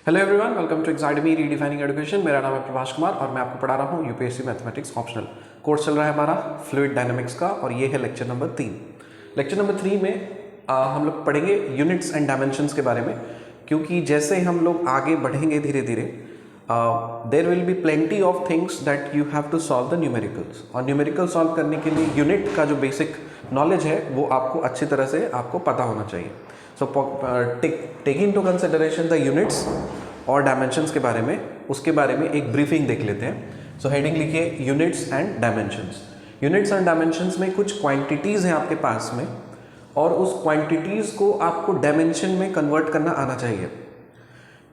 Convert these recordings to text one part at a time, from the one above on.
Hello everyone, welcome to एग्जाइडमी redefining education. मेरा नाम है प्रभाष कुमार और मैं आपको पढ़ा रहा हूँ यूपीएससी मैथमेटिक्स ऑप्शनल कोर्स। चल रहा है हमारा फ्लूइड डायनामिक्स का और ये है लेक्चर नंबर 3। लेक्चर नंबर 3 में हम लोग पढ़ेंगे यूनिट्स एंड डायमेंशंस के बारे में, क्योंकि जैसे हम लोग आगे बढ़ेंगे धीरे धीरे there will be plenty of things that you have to solve the numericals. और न्यूमेरिकल सॉल्व करने के लिए यूनिट का जो बेसिक नॉलेज है वो आपको अच्छी तरह से आपको पता होना चाहिए। So taking to consideration the units और डायमेंशंस के बारे में, उसके बारे में एक ब्रीफिंग देख लेते हैं। सो हेडिंग लिखिए units and dimensions. Units and dimensions में कुछ क्वांटिटीज़ हैं आपके पास में, और उस क्वांटिटीज़ को आपको डायमेंशन में कन्वर्ट करना आना चाहिए,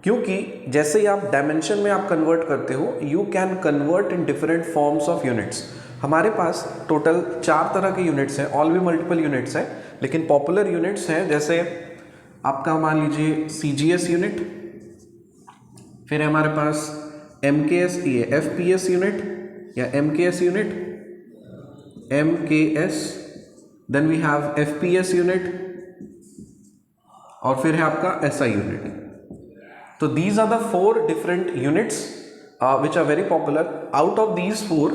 क्योंकि जैसे ही आप डायमेंशन में आप कन्वर्ट करते हो you can convert in different forms of units. हमारे पास टोटल 4 तरह के यूनिट्स हैं, ऑल भी मल्टीपल यूनिट्स हैं, लेकिन पॉपुलर यूनिट्स हैं जैसे आपका मान लीजिए CGS यूनिट, फिर है हमारे पास MKS ये FPS यूनिट या MKS unit, MKS, then we have FPS unit, और फिर है आपका SI यूनिट। तो these are the 4 different units which are very popular. Out of these 4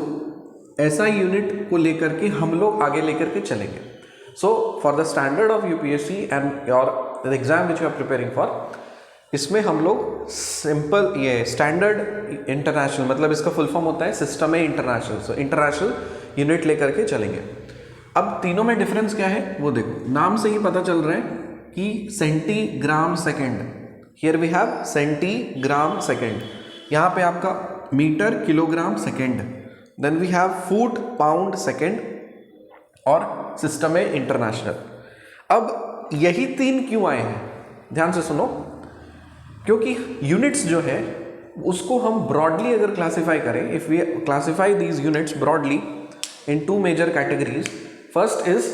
SI unit को लेकर के हम लोग आगे लेकर के चलेंगे। So for the standard of UPSC and your exam which you are preparing for, इसमें हम लोग सिंपल ये स्टैंडर्ड इंटरनेशनल, मतलब इसका फुल फॉर्म होता है सिस्टम है इंटरनेशनल, सो इंटरनेशनल यूनिट लेकर के चलेंगे। अब तीनों में डिफरेंस क्या है वो देखो, नाम से ही पता चल रहा है कि centigram second. Here we have centigram second, यहाँ पे आपका metre kilogram second, then we have foot pound second, और सिस्टम है इंटरनेशनल। अब यही 3 क्यों आए हैं, ध्यान से सुनो, क्योंकि यूनिट्स जो है उसको हम ब्रॉडली अगर क्लासिफाई करें, if we classify these units broadly in 2 major categories, first is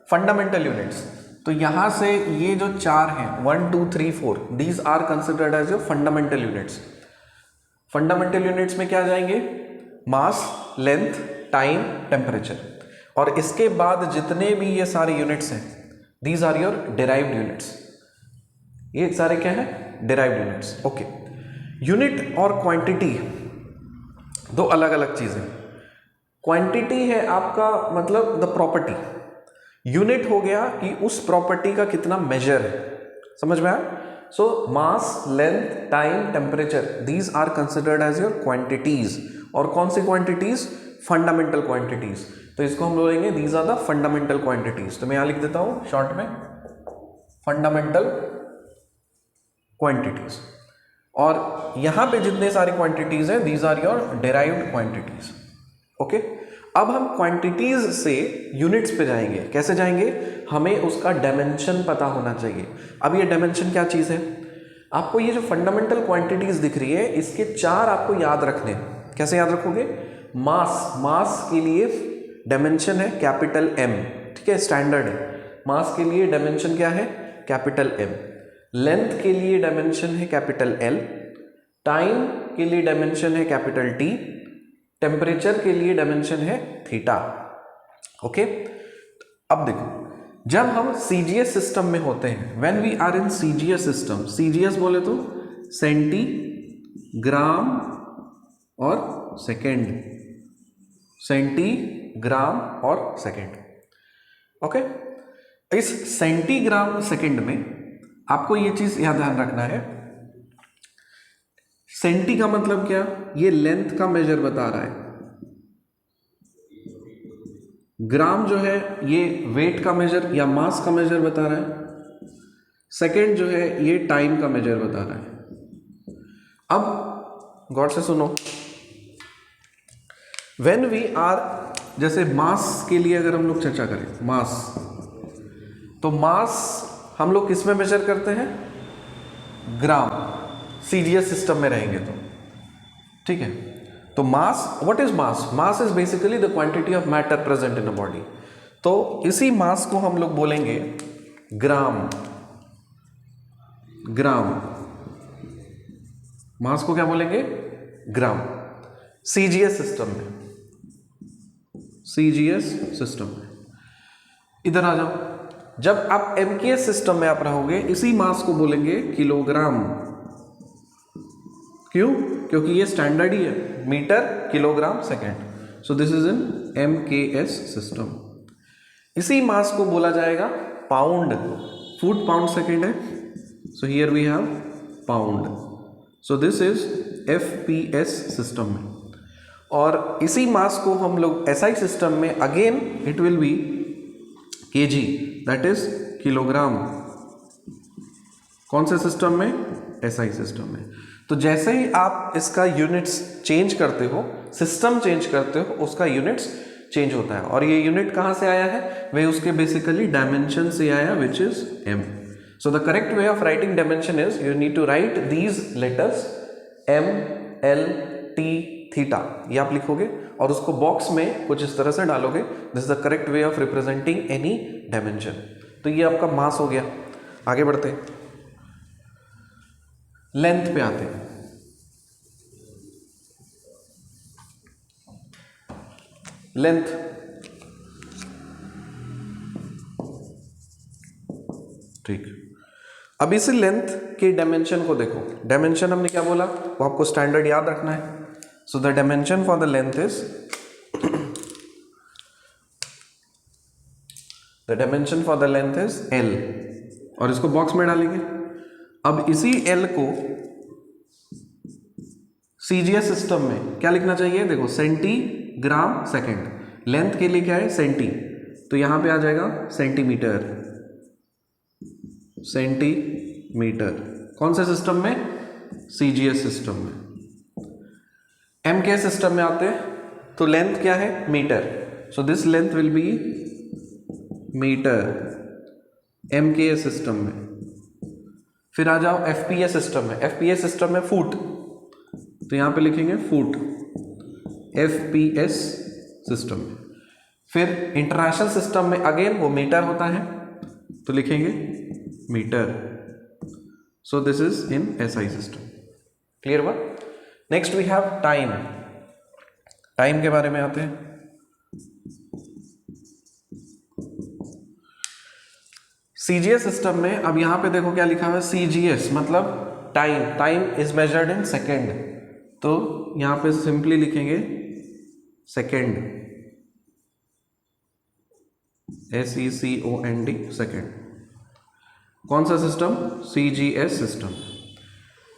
fundamental units. तो यहां से ये जो 4 हैं 1 2 3 4, these are considered as your fundamental units. Fundamental units में क्या जाएंगे, मास, लेंथ, टाइम, टेम्परेचर, और इसके बाद जितने भी ये सारे यूनिट्स हैं these are your derived units. ये सारे क्या है, डिराइव्ड यूनिट्स। ओके, यूनिट और क्वांटिटी 2 अलग अलग चीजें। क्वांटिटी है आपका मतलब द प्रॉपर्टी, यूनिट हो गया कि उस प्रॉपर्टी का कितना मेजर है, समझ में आया। So mass, length, time, temperature, these are considered as your quantities. और कौन सी क्वांटिटीज, फंडामेंटल क्वांटिटीज। तो इसको हम बोलेंगे these are the fundamental quantities. तो मैं यहां लिख देता हूं शॉर्ट में फंडामेंटल क्वांटिटीज, और यहां पे जितने सारी क्वांटिटीज हैं these are your derived quantities. Okay, अब हम क्वांटिटीज से यूनिट्स पे जाएंगे। कैसे जाएंगे, हमें उसका डायमेंशन पता होना चाहिए। अब ये डायमेंशन क्या चीज है, आपको ये जो फंडामेंटल क्वांटिटीज दिख रही है इसके 4 आपको याद रखने। कैसे याद रखोगे, मास, मास के लिए डायमेंशन है कैपिटल M, ठीक है, स्टैंडर्ड है। मास के लिए डायमेंशन क्या है, कैपिटल M। लेंथ के लिए डायमेंशन है कैपिटल L। टाइम के लिए डायमेंशन है कैपिटल T। टेम्परेचर के लिए डायमेंशन है थीटा। ओके, अब देखो, जब हम CGS सिस्टम में होते हैं, when we are in CGS system, CGS बोले तो सेंटीग्राम और सेकेंड, सेंटीग्राम और सेकेंड। ओके, इस सेंटीग्राम सेकेंड में आपको ये चीज याद ध्यान रखना है, सेंटी का मतलब क्या, ये लेंथ का मेजर बता रहा है। ग्राम जो है ये वेट का मेजर या मास का मेजर बता रहा है। सेकेंड जो है ये टाइम का मेजर बता रहा है। अब गौर से सुनो, व्हेन वी आर, जैसे मास के लिए अगर हम लोग चर्चा करें, मास, तो मास हम लोग किस में मेजर करते हैं, ग्राम, CGS सिस्टम में रहेंगे तो, ठीक है। तो mass, what is mass, mass is basically the quantity of matter present in a body. तो इसी मास को हम लोग बोलेंगे ग्राम। ग्राम, मास को क्या बोलेंगे, ग्राम। CGS सिस्टम में, CGS सिस्टम में, इधर आ जाओ, जब आप MKS सिस्टम में आप रहोगे इसी मास को बोलेंगे किलोग्राम। क्यों? क्योंकि ये स्टैंडर्ड ही है, metre kilogram second. So this is in MKS system. इसी मास को बोला जाएगा पाउंड, फुट पाउंड सेकेंड है। So here we have pound. So this is FPS system में। और इसी मास को हम लोग SI सिस्टम में again it will be kg, that is kilogram. कौन से सिस्टम में? SI सिस्टम में। तो जैसे ही आप इसका यूनिट्स चेंज करते हो, सिस्टम चेंज करते हो, उसका यूनिट्स चेंज होता है। और ये यूनिट कहाँ से आया है? वे उसके बेसिकली डायमेंशन से आया, which is m। So the correct way of writing dimension is you need to write these letters M, L, T, theta, ये आप लिखोगे और उसको बॉक्स में कुछ इस तरह से डालोगे। This is the correct way of representing any dimension. तो ये आपका मास हो गया। आगे बढ़ते हैं, लेंथ पे आते हैं। लेंथ, ठीक। अब इस लेंथ के डायमेंशन को देखो। डायमेंशन हमने क्या बोला, वो आपको स्टैंडर्ड याद रखना है। सो the dimension for the length is L, और इसको बॉक्स में डालेंगे। अब इसी L को CGS सिस्टम में क्या लिखना चाहिए? देखो, सेंटीग्राम सेकेंड। लेंथ के लिए क्या है? सेंटी, तो यहां पे आ जाएगा सेंटीमीटर। सेंटीमीटर कौन से सिस्टम में? CGS सिस्टम में। MK सिस्टम में आते हैं तो लेंथ क्या है? Meter. So this length will be meter MK system में। फिर आ जाओ FPS सिस्टम में। FPS सिस्टम में फुट, तो यहां पे लिखेंगे फुट, FPS सिस्टम में। फिर इंटरनेशनल सिस्टम में अगेन वो मीटर होता है, तो लिखेंगे meter. So this is in SI system. Clear हुआ? Next we have time. Time के बारे में आते हैं। CGS सिस्टम में अब यहां पे देखो क्या लिखा हुआ है? CGS मतलब time. Time is measured in second, तो यहां पे सिंपली लिखेंगे सेकेंड, SECOND, सेकेंड। कौन सा सिस्टम? CGS system.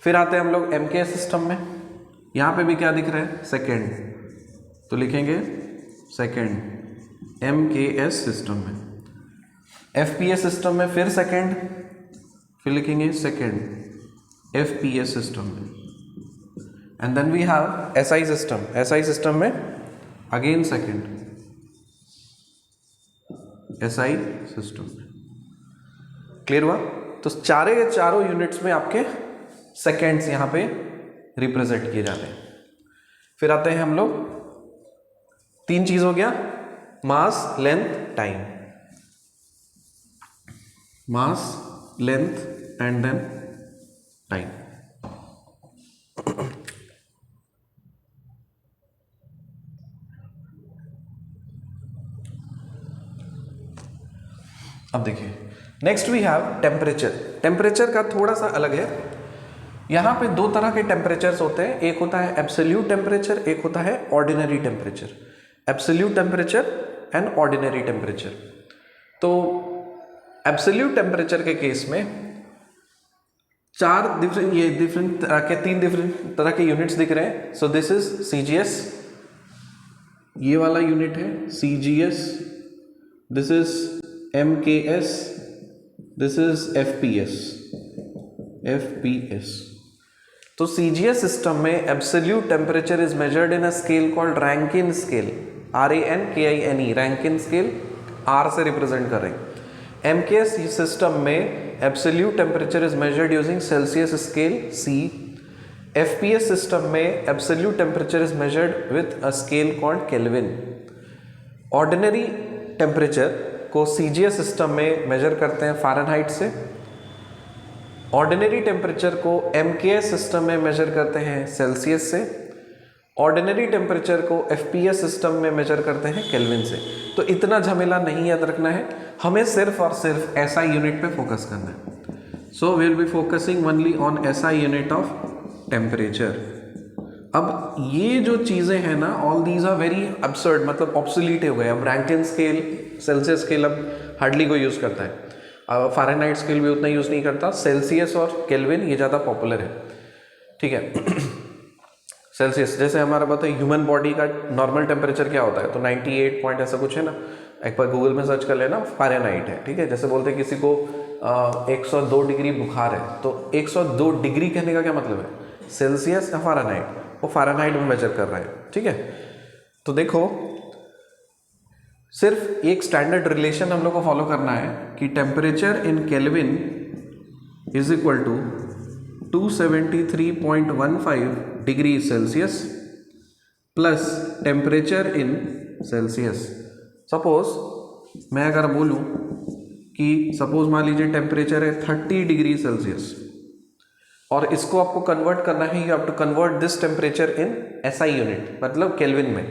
फिर आते हैं हम लोग MK सिस्टम में। यहां पे भी क्या दिख रहा है? सेकेंड, तो लिखेंगे सेकेंड MKS सिस्टम में। FPS सिस्टम में फिर सेकेंड, फिर लिखेंगे सेकेंड FPS सिस्टम में। And then we have SI system. SI system में अगेन सेकेंड, SI सिस्टम में। क्लियर हुआ? तो चारे के चारों यूनिट्स में आपके सेकेंड्स यहां पे रिप्रेजेंट किए जाते हैं। फिर आते हैं हम लोग, तीन चीज हो गया, mass, length, time. Mass, length and then time. अब देखिए, next we have temperature. Temperature का थोड़ा सा अलग है। यहां पे दो तरह के टेम्परेचर्स होते हैं, एक होता है एब्सोल्यूट टेम्परेचर, एक होता है ordinary temperature. Absolute temperature and ordinary temperature. तो एब्सोल्यूट टेम्परेचर के केस में डिफरेंट तरह के, तीन डिफरेंट तरह के यूनिट्स दिख रहे हैं। सो दिस इज CGS, ये वाला यूनिट है CGS, this is MKS, this is FPS। तो CGS सिस्टम में absolute temperature is measured in a scale called Rankine scale, RANKINE, Rankine scale, R से रिप्रेजेंट कर रहे हैं। MKS सिस्टम में absolute temperature is measured using Celsius scale C। FPS system में absolute temperature is measured with a scale called Kelvin. Ordinary temperature को CGS system में measure करते हैं फ़ारेनहाइट से। ऑर्डिनरी टेम्परेचर को MKS सिस्टम में measure करते हैं सेल्सियस से। ऑर्डिनरी टेम्परेचर को FPS सिस्टम में मेजर करते हैं केल्विन से। तो इतना झमेला नहीं याद रखना है, हमें सिर्फ और सिर्फ SI यूनिट पे फोकस करना है। So we will be focusing only on SI unit of temperature. अब ये जो चीज़ें हैं ना, all these are very absurd, मतलब ऑब्सोलीट हो गए। अब रैंकिन स्केल, सेल्सियस स्केल अब हार्डली कोई यूज़ करता है। अब फ़ारेनहाइट स्केल भी उतना यूज़ नहीं करता। सेल्सियस और केल्विन ये ज़्यादा पॉपुलर है, ठीक है। सेल्सियस, जैसे हमारा बताए ह्यूमन बॉडी का नॉर्मल टेम्परेचर क्या होता है, तो 98 पॉइंट ऐसा कुछ है ना, एक बार गूगल में सर्च कर लेना, फ़ारेनहाइट है, ठीक है। जैसे बोलते हैं किसी को 102 डिग्री बुखार है, तो 102 डिग्री कहने का क्या मतलब है, सेल्सियस या फ़ारेनहाइट, वो फ़ारेनहाइट में मेजर कर रहा है, ठीक है। तो देखो, सिर्फ एक स्टैंडर्ड रिलेशन हम लोग को फॉलो करना है कि temperature in Kelvin is equal to 273.15 degree Celsius plus temperature in Celsius. Suppose मैं अगर बोलूं कि सपोज मान लीजिए टेम्परेचर है 30 डिग्री सेल्सियस और इसको आपको कन्वर्ट करना है, you have to convert this temperature in SI unit, मतलब केल्विन में।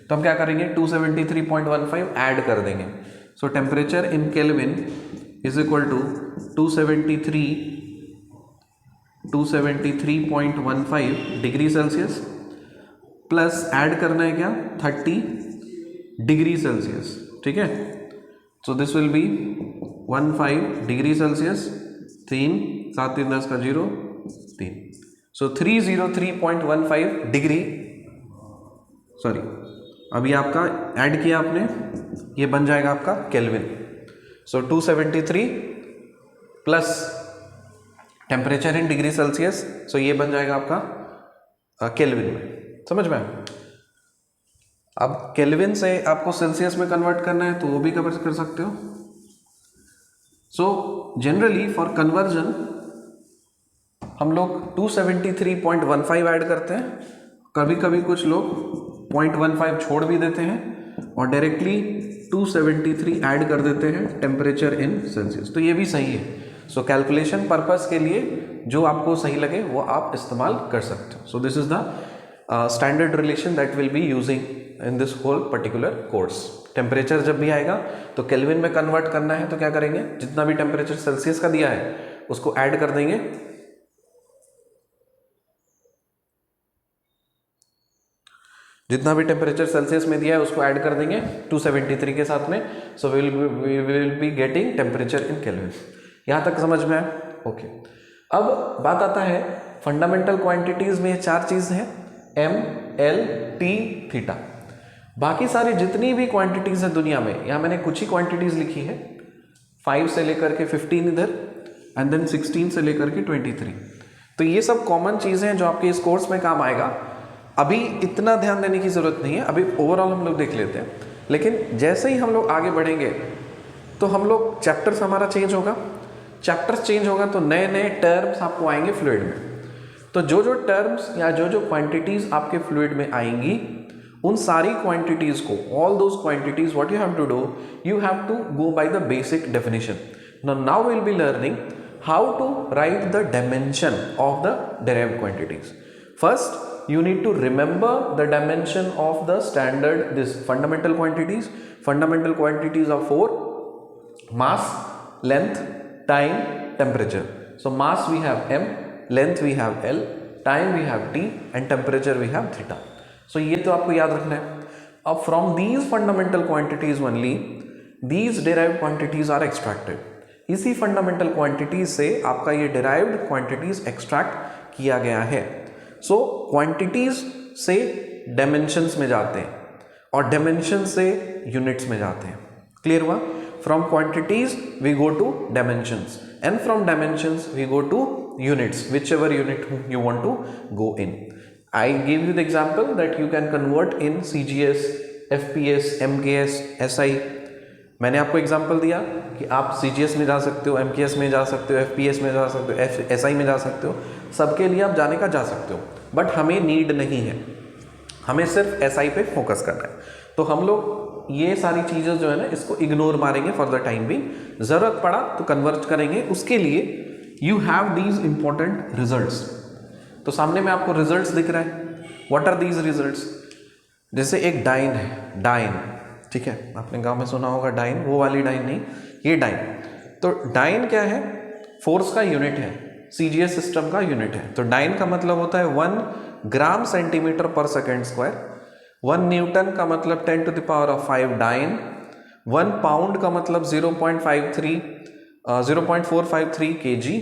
तो हम क्या करेंगे, 273.15 ऐड कर देंगे। So temperature in Kelvin is equal to 273.15 degree Celsius plus add करना है क्या, 30 डिग्री सेल्सियस, ठीक है। So this will be 15 degree Celsius, 3 7 3 10 का 0 3, सो 303.15 डिग्री, सॉरी अभी आपका ऐड किया आपने, ये बन जाएगा आपका Kelvin. So 273 plus temperature in degree Celsius, so ये बन जाएगा आपका केल्विन में, समझ में। अब केल्विन से आपको सेल्सियस में कन्वर्ट करना है तो वो भी कर सकते हो। सो जनरली फॉर कन्वर्जन हम लोग 273.15 ऐड करते हैं, कभी कभी कुछ लोग 0.15 छोड़ भी देते हैं और डायरेक्टली 273 ऐड कर देते हैं टेम्परेचर इन सेल्सियस, तो ये भी सही है। सो कैलकुलेशन पर्पस के लिए जो आपको सही लगे वो आप इस्तेमाल कर सकते हो। So this is the standard relation that will be using in this whole particular course. Temperature जब भी आएगा तो केल्विन में कन्वर्ट करना है, तो क्या करेंगे, जितना भी टेम्परेचर सेल्सियस का दिया है उसको ऐड कर देंगे, जितना भी टेम्परेचर सेल्सियस में दिया है उसको ऐड कर देंगे 273 के साथ में। So we will be getting temperature in Kelvin. यहाँ तक समझ में आया, ओके। अब बात आता है फंडामेंटल क्वांटिटीज में, ये 4 चीज़ हैं, M, L, T, थीटा। बाकी सारी जितनी भी क्वांटिटीज है दुनिया में, यहाँ मैंने कुछ ही क्वांटिटीज लिखी है, 5 से लेकर के 15 इधर, एंड देन 16 से लेकर के 23। तो ये सब कॉमन चीज़ें हैं जो आपके इस कोर्स में काम आएगा। अभी इतना ध्यान देने की ज़रूरत नहीं है, अभी ओवरऑल हम लोग देख लेते हैं। लेकिन जैसे ही हम लोग आगे बढ़ेंगे तो हम लोग चैप्टर्स हमारा चेंज होगा, चैप्टर्स चेंज होगा तो नए नए टर्म्स आपको आएंगे फ्लूइड में। तो जो जो टर्म्स या जो जो क्वांटिटीज़ आपके फ्लूइड में आएंगी, उन सारी क्वांटिटीज़ को, all those quantities, what you have to do, you have to go by the basic definition. Now we will be learning how to write the dimension of the derived quantities. First, you need to remember the dimension of the standard this fundamental quantities. Fundamental quantities are 4: mass, length, time, temperature. So mass we have M, length we have L, time we have T, and temperature we have theta. So ये तो आपको याद रखना है। अब from these fundamental quantities only these derived quantities are extracted. इसी fundamental quantities से आपका ये derived quantities extract किया गया है। सो क्वांटिटीज से डायमेंशंस में जाते हैं और डायमेंशन से यूनिट्स में जाते हैं। क्लियर हुआ? From quantities we go to dimensions and from dimensions we go to units, whichever unit you want to go in. I give you the example that you can convert in CGS, FPS, MKS, SI। मैंने आपको example दिया कि आप CGS में जा सकते हो, MKS में जा सकते हो, FPS में जा सकते हो, SI में जा सकते हो, सबके लिए आप जाने का जा सकते हो, बट हमें नीड नहीं है, हमें सिर्फ SI पे फोकस करना है। तो हम लोग ये सारी चीज़ें जो है ना, इसको इग्नोर मारेंगे फॉर द टाइम भी, ज़रूरत पड़ा तो कन्वर्ट करेंगे। उसके लिए you have these important results. तो सामने में आपको रिजल्ट्स दिख रहा है, व्हाट आर दीज रिजल्ट्स? जैसे एक डाइन है, डाइन, ठीक है, आपने गांव में सुना होगा डाइन, वो वाली डाइन नहीं, ये डाइन। तो डाइन क्या है? फोर्स का यूनिट है। CGS सिस्टम का यूनिट है। तो डाइन का मतलब होता है 1 gram centimetre per second square, 1 Newton का मतलब 10⁵ डाइन, 1 पाउंड का मतलब 0.453 kg,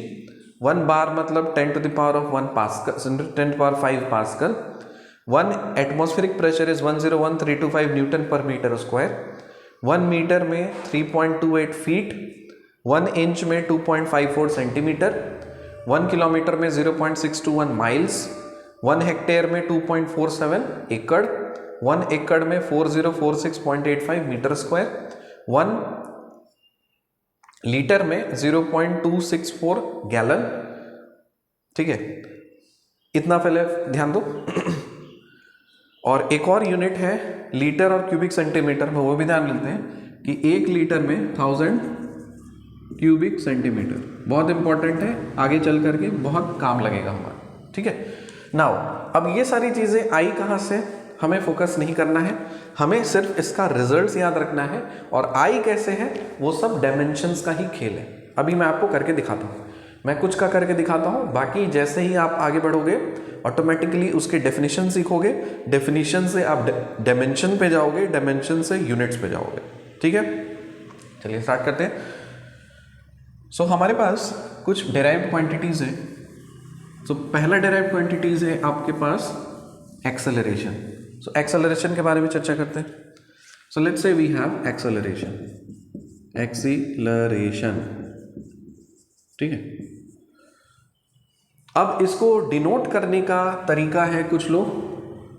1 बार मतलब 10⁵ pascal, 1 atmospheric pressure is 101,325 Newton पर मीटर स्क्वायर, 1 मीटर में 3.28 फीट, 1 इंच में 2.54 सेंटीमीटर, 1 किलोमीटर में 0.621 माइल्स, 1 हेक्टेयर में 2.47 एकड़, 1 एकड़ में 4046.85 मीटर स्क्वायर, 1 लीटर में 0.264 गैलन। ठीक है, इतना पहले ध्यान दो। और एक और यूनिट है लीटर और क्यूबिक सेंटीमीटर में, वो भी ध्यान लेते हैं कि 1 लीटर में 1000 क्यूबिक सेंटीमीटर। बहुत इंपॉर्टेंट है, आगे चल करके बहुत काम लगेगा हमारा। ठीक है, नाउ अब ये सारी चीज़ें आई कहाँ से, हमें फोकस नहीं करना है, हमें सिर्फ इसका रिजल्ट्स याद रखना है। और आई कैसे है वो सब डायमेंशंस का ही खेल है। अभी मैं आपको करके दिखाता हूँ, मैं कुछ का करके दिखाता हूँ, बाकी जैसे ही आप आगे बढ़ोगे ऑटोमेटिकली उसके डेफिनेशन सीखोगे, डेफिनेशन से आप डायमेंशन पे जाओगे, डायमेंशन से यूनिट्स पे जाओगे। ठीक है, चलिए स्टार्ट करते हैं। सो हमारे पास कुछ डेराइव्ड क्वांटिटीज़ है। सो पहला डेराइव्ड क्वांटिटीज़ है आपके पास एक्सेलरेशन। सो एक्सेलरेशन के बारे में चर्चा करते हैं। So let's say we have acceleration, ठीक है। अब इसको डिनोट करने का तरीका है, कुछ लोग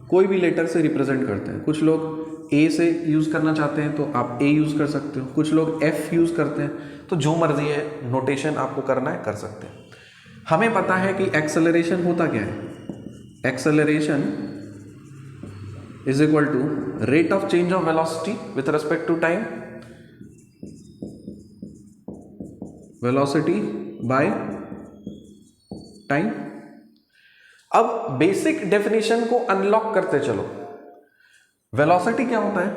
कोई भी लेटर से रिप्रेजेंट करते हैं, कुछ लोग ए से यूज़ करना चाहते हैं तो आप ए यूज़ कर सकते हो, कुछ लोग एफ यूज़ करते हैं, तो जो मर्जी है नोटेशन आपको करना है कर सकते हैं। हमें पता है कि एक्सेलरेशन होता क्या है, acceleration is equal to rate of change of velocity with respect to time, velocity by time. अब बेसिक डेफिनेशन को अनलॉक करते चलो। वेलोसिटी क्या होता है,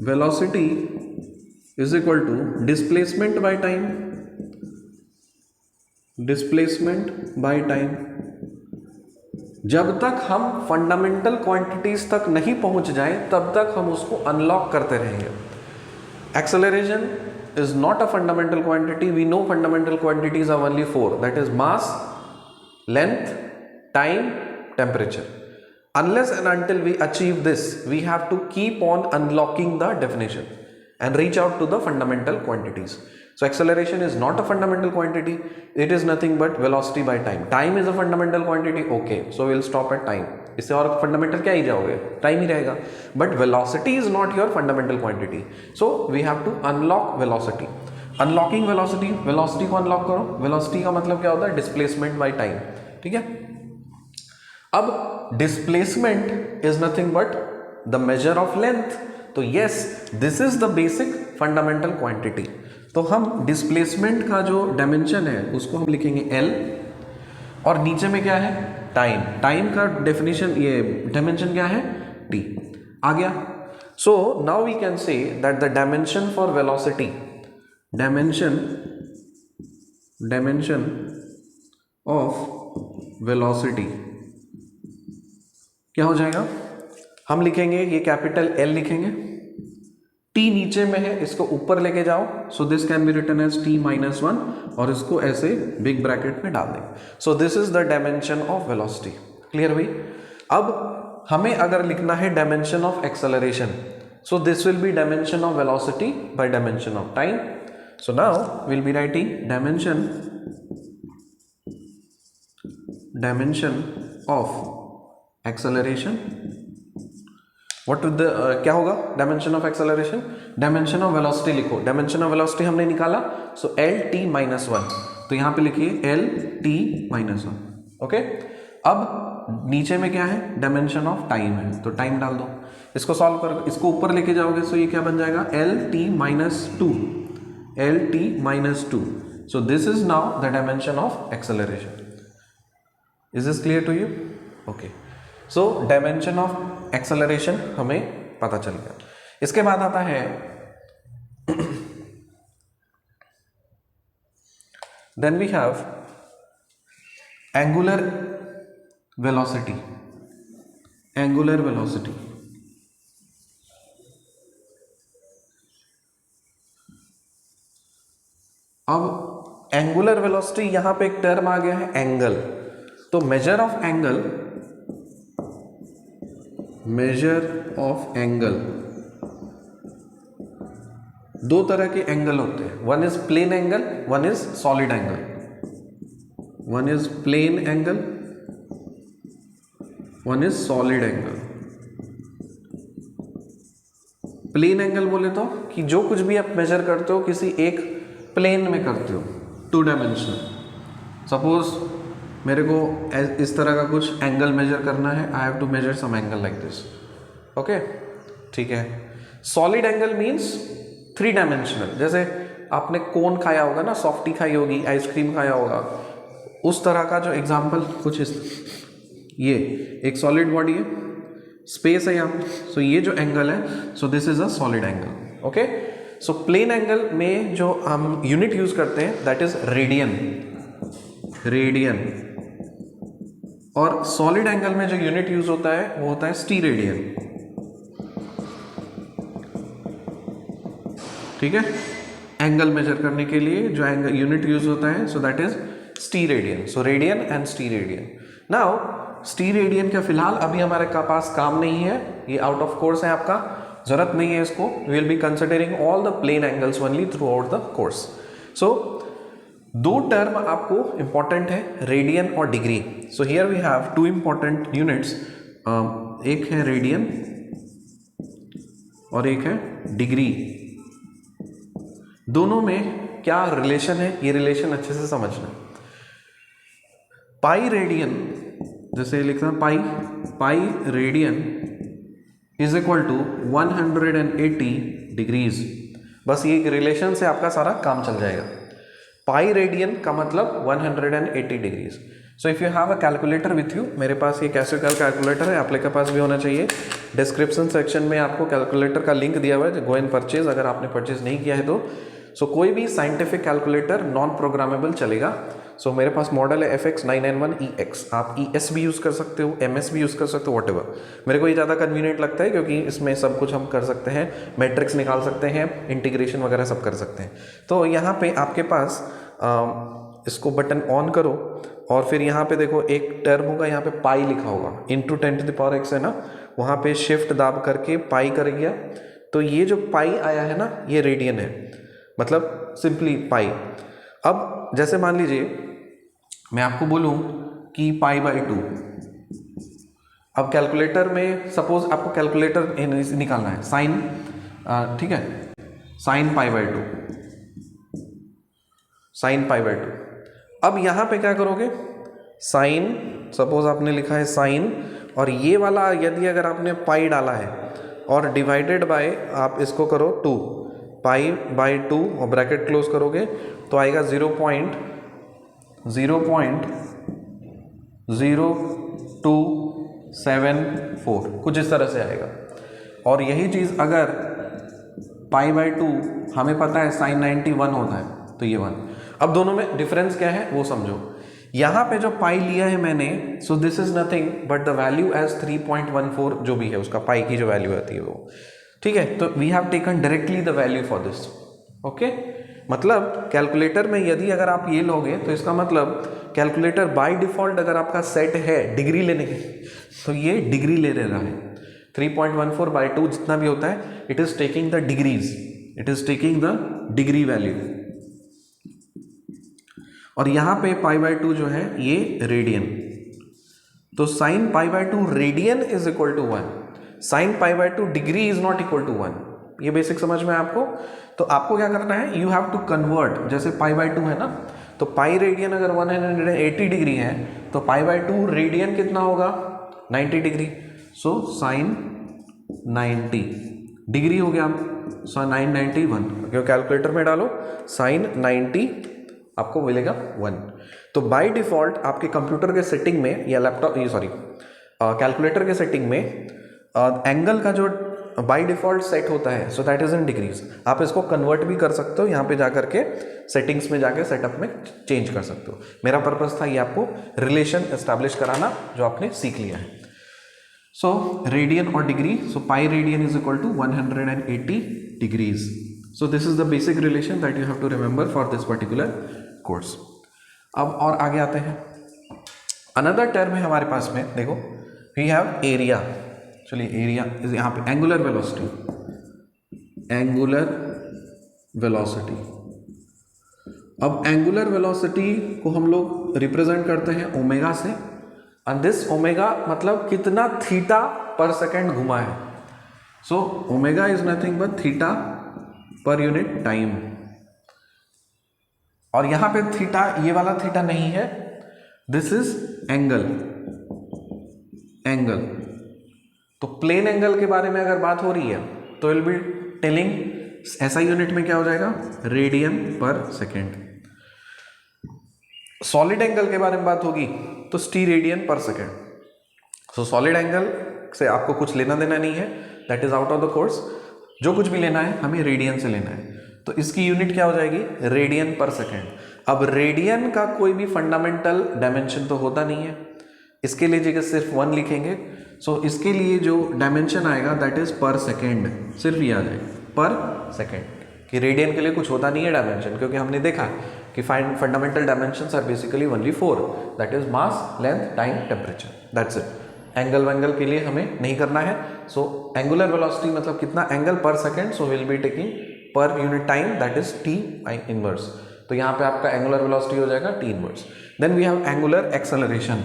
velocity is equal to displacement by time, displacement by time. जब तक हम फंडामेंटल क्वांटिटीज तक नहीं पहुंच जाए तब तक हम उसको अनलॉक करते रहेंगे। Acceleration is not a fundamental quantity. We know fundamental quantities are only 4, that is mass, length, time, temperature. Unless and until we achieve this, we have to keep on unlocking the definition and reach out to the fundamental quantities. So acceleration is not a fundamental quantity, it is nothing but velocity by time. Time is a fundamental quantity, okay, so we'll stop at time. इससे और fundamental क्या ही जाओगे, time ही रहेगा। But velocity is not your fundamental quantity, so we have to unlock velocity. Unlocking velocity, velocity को unlock करो। Velocity का मतलब क्या होता है, डिस्प्लेसमेंट बाय टाइम। ठीक है, अब displacement is nothing but the measure of length. तो yes, this is the basic fundamental quantity. तो हम डिस्प्लेसमेंट का जो डायमेंशन है उसको हम लिखेंगे L, और नीचे में क्या है, टाइम। टाइम का डेफिनेशन, ये डायमेंशन क्या है, T आ गया। So now we can say that the dimension for velocity, dimension of velocity क्या हो जाएगा, हम लिखेंगे ये कैपिटल L लिखेंगे, T नीचे में है, इसको ऊपर लेके जाओ, so this can be written as T-1, और इसको ऐसे बिग ब्रैकेट में डाल देंगे। So this is the dimension of velocity. Clear हुई। अब हमें अगर लिखना है dimension of acceleration, so this will be dimension of velocity by dimension of time. So now will be writing dimension of acceleration. What with क्या होगा, dimension of acceleration, dimension of velocity लिखो। Dimension of velocity हमने निकाला, सो L-T-1, तो यहां पे लिखिए L-T-1। Okay, अब नीचे में क्या है, डायमेंशन ऑफ टाइम है, तो टाइम डाल दो। इसको सॉल्व कर, इसको ऊपर लेके जाओगे, सो ये क्या बन जाएगा, L-T-2, so this is now the dimension of acceleration. Is this clear to you? Okay, so dimension of acceleration हमें पता चल गया। इसके बाद आता है then we have angular velocity, angular velocity. अब एंगुलर वेलोसिटी, यहां पे एक टर्म आ गया है एंगल। तो measure of angle, measure of angle, दो तरह के एंगल होते हैं, one is plane angle, one is solid angle. One is plane angle, one is solid angle. Plane angle बोले तो कि जो कुछ भी आप मेजर करते हो किसी एक प्लेन में करते हो, टू डायमेंशनल। सपोज मेरे को इस तरह का कुछ एंगल मेजर करना है, I have to measure some angle like this, okay, ठीक है। Solid angle means three dimensional, जैसे आपने कोन खाया होगा ना, सॉफ्टी खाई होगी, आइसक्रीम खाया होगा, उस तरह का जो एग्जाम्पल कुछ इस, ये एक सॉलिड बॉडी है, स्पेस है यहाँ, सो ये जो एंगल है, so this is a solid angle, okay. So plane angle में जो हम यूनिट यूज करते हैं दैट इज रेडियन, रेडियन। और सॉलिड एंगल में जो यूनिट यूज होता है वो होता है स्टीरेडियन, ठीक है। एंगल मेजर करने के लिए जो एंगल यूनिट यूज होता है, so that is steradian. So radian and steradian. Now steradian का फिलहाल अभी हमारे पास काम नहीं है, ये आउट ऑफ कोर्स है, आपका जरूरत नहीं है इसको। We will be considering all the plane angles only throughout the course. So दो टर्म आपको इंपॉर्टेंट है, रेडियन और degree. So here we have two important units, एक है रेडियन और एक है डिग्री। दोनों में क्या रिलेशन है, ये रिलेशन अच्छे से समझना। पाई रेडियन, जैसे लिखना pi, pi radian is equal to 180 degrees. बस ये रिलेशन से आपका सारा काम चल जाएगा। पाई रेडियन का मतलब 180 degrees. So if you have a calculator with you, मेरे पास ये कैसेकल कैलकुलेटर है, आप लोग के पास भी होना चाहिए। डिस्क्रिप्शन सेक्शन में आपको कैलकुलेटर का लिंक दिया हुआ है, गो एंड परचेज, अगर आपने परचेज नहीं किया है तो। सो कोई भी साइंटिफिक कैलकुलेटर नॉन प्रोग्रामेबल चलेगा। सो मेरे पास मॉडल है FX991EX, आप ES भी यूज़ कर सकते हो, MS भी यूज़ कर सकते हो, वॉटेवर। मेरे को ये ज़्यादा कन्वीनियंट लगता है क्योंकि इसमें सब कुछ हम कर सकते हैं, मैट्रिक्स निकाल सकते हैं, इंटीग्रेशन वगैरह सब कर सकते हैं। तो यहाँ पे आपके पास इसको बटन ऑन करो और फिर यहाँ पे देखो एक टर्म होगा, यहाँ पे पाई लिखा होगा, इंटू 10⁻⁴ है ना, वहाँ पे शिफ्ट दाब करके पाई कर गया। तो ये जो पाई आया है ना, ये रेडियन है, मतलब सिंपली पाई। अब जैसे मान लीजिए मैं आपको बोलूं कि π/2, अब कैलकुलेटर में सपोज आपको कैलकुलेटर निकालना है साइन, ठीक है, साइन π/2, साइन π/2। अब यहाँ पे क्या करोगे, साइन, सपोज आपने लिखा है साइन, और ये वाला यदि अगर आपने पाई डाला है और डिवाइडेड बाय आप इसको करो 2, π/2 और ब्रैकेट क्लोज करोगे तो आएगा 0.0274, कुछ इस तरह से आएगा। और यही चीज़ अगर π/2 हमें पता है sin 90 1 होता है, तो ये 1। अब दोनों में डिफरेंस क्या है वो समझो। यहाँ पे जो पाई लिया है मैंने, so this is nothing but the value as 3.14 जो भी है उसका पाई की जो वैल्यू आती है वो, ठीक है। तो we have taken directly the value for this, okay. मतलब कैलकुलेटर में यदि अगर आप ये लोगे तो इसका मतलब कैलकुलेटर बाय डिफॉल्ट अगर आपका सेट है डिग्री लेने की, तो ये डिग्री ले रहा है। 3.14/2 जितना भी होता है, it is taking the degrees, it is taking the degree value. और यहाँ पे π/2 जो है ये रेडियन, तो sine π/2 radian is equal to 1, sine π/2 degree is not equal to 1। ये बेसिक समझ में आपको। तो आपको क्या करना है, यू हैव टू कन्वर्ट, जैसे π/2 है ना, तो पाई रेडियन अगर 180 डिग्री है तो π/2 रेडियन कितना होगा, 90 डिग्री। सो साइन 90 डिग्री हो गया, सो 991, क्योंकि कैलकुलेटर में डालो साइन 90 आपको मिलेगा 1। तो बाय डिफॉल्ट आपके कंप्यूटर के सेटिंग में या लैपटॉप, ये सॉरी कैलकुलेटर के सेटिंग में एंगल का जो बाय डिफ़ॉल्ट सेट होता है, so that is in degrees. आप इसको कन्वर्ट भी कर सकते हो, यहाँ पे जा करके सेटिंग्स में जाके सेटअप में चेंज कर सकते हो। मेरा पर्पस था ये आपको रिलेशन एस्टैब्लिश कराना जो आपने सीख लिया है। सो रेडियन और degree, so pi radian is equal to 180 degrees. So this is the basic relation that you have to remember for this particular course. अब और आगे आते हैं, अनदर टर्म है हमारे पास में, देखो वी हैव एरिया। चलिए एरिया इज यहाँ पे एंगुलर वेलोसिटी, एंगुलर वेलोसिटी। अब एंगुलर वेलोसिटी को हम लोग रिप्रेजेंट करते हैं ओमेगा से, एंड दिस ओमेगा मतलब कितना थीटा पर सेकेंड घुमा है। So omega is nothing but theta पर यूनिट टाइम। और यहां पे थीटा, ये वाला थीटा नहीं है, दिस इज एंगल, एंगल। तो प्लेन एंगल के बारे में अगर बात हो रही है तो विल बी टेलिंग ऐसा यूनिट में क्या हो जाएगा, रेडियन पर सेकेंड। सॉलिड एंगल के बारे में बात होगी तो स्टीरेडियन पर सेकेंड। सो सॉलिड एंगल से आपको कुछ लेना देना नहीं है, that is out of the course. जो कुछ भी लेना है हमें रेडियन से लेना है, तो इसकी यूनिट क्या हो जाएगी, रेडियन पर सेकेंड। अब रेडियन का कोई भी फंडामेंटल डायमेंशन तो होता नहीं है, इसके लिए जगह सिर्फ 1 लिखेंगे। सो इसके लिए जो डायमेंशन आएगा दैट इज पर सेकेंड, सिर्फ ये आ जाएगा पर सेकेंड, कि रेडियन के लिए कुछ होता नहीं है डायमेंशन, क्योंकि हमने देखा कि fundamental dimensions are basically only 4, that is mass, length, time, temperature, that's it. Angle वेंगल के लिए हमें नहीं करना है। सो एंगुलर वेलोसिटी मतलब कितना angle per second, so will be taking per unit time that is T inverse. तो यहाँ पे आपका एंगुलर वेलोसिटी हो जाएगा T inverse. Then we have angular acceleration,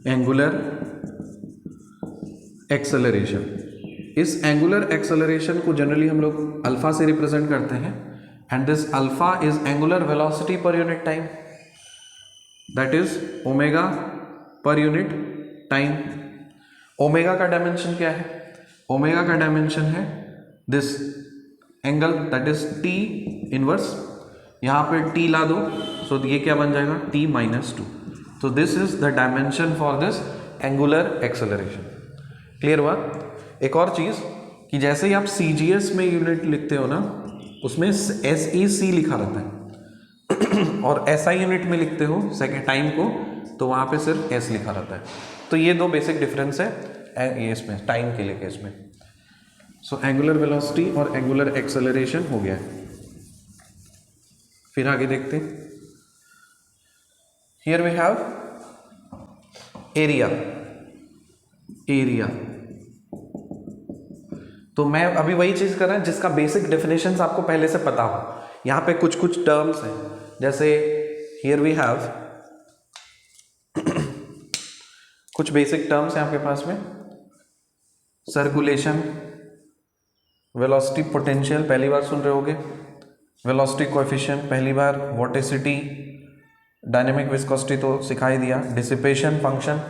angular acceleration. इस एंगुलर एक्सेलरेशन को जनरली हम लोग अल्फा से रिप्रेजेंट करते हैं, and this alpha is angular velocity per unit time, that is omega per unit time. Omega का डायमेंशन क्या है, ओमेगा का डायमेंशन है this angle that is T inverse. यहाँ पे टी ला दो, सो ये क्या बन जाएगा, t - 2। तो this is the dimension for this angular acceleration. Clear हुआ। एक और चीज़ कि जैसे ही आप CGS में यूनिट लिखते हो ना, उसमें SEC लिखा रहता है और SI यूनिट में लिखते हो सेकेंड टाइम को, तो वहाँ पे सिर्फ S लिखा रहता है। तो ये दो बेसिक डिफरेंस है ये इसमें टाइम के लिए केस में। सो एंगुलर वेलोसिटी और एंगुलर एक्सेलरेशन हो गया है। फिर आगे देखते हैं, here we have area, area. तो मैं अभी वही चीज कर रहा हूं जिसका बेसिक डेफिनेशंस आपको पहले से पता हो। यहां पे कुछ कुछ टर्म्स हैं, जैसे हियर वी हैव कुछ बेसिक टर्म्स हैं आपके पास में, सर्कुलेशन, वेलोसिटी पोटेंशियल पहली बार सुन रहे होगे, वेलोसिटी कोएफिशिएंट पहली बार, वोर्टिसिटी, डायनेमिक विस्कोसिटी तो सिखाई दिया, dissipation function,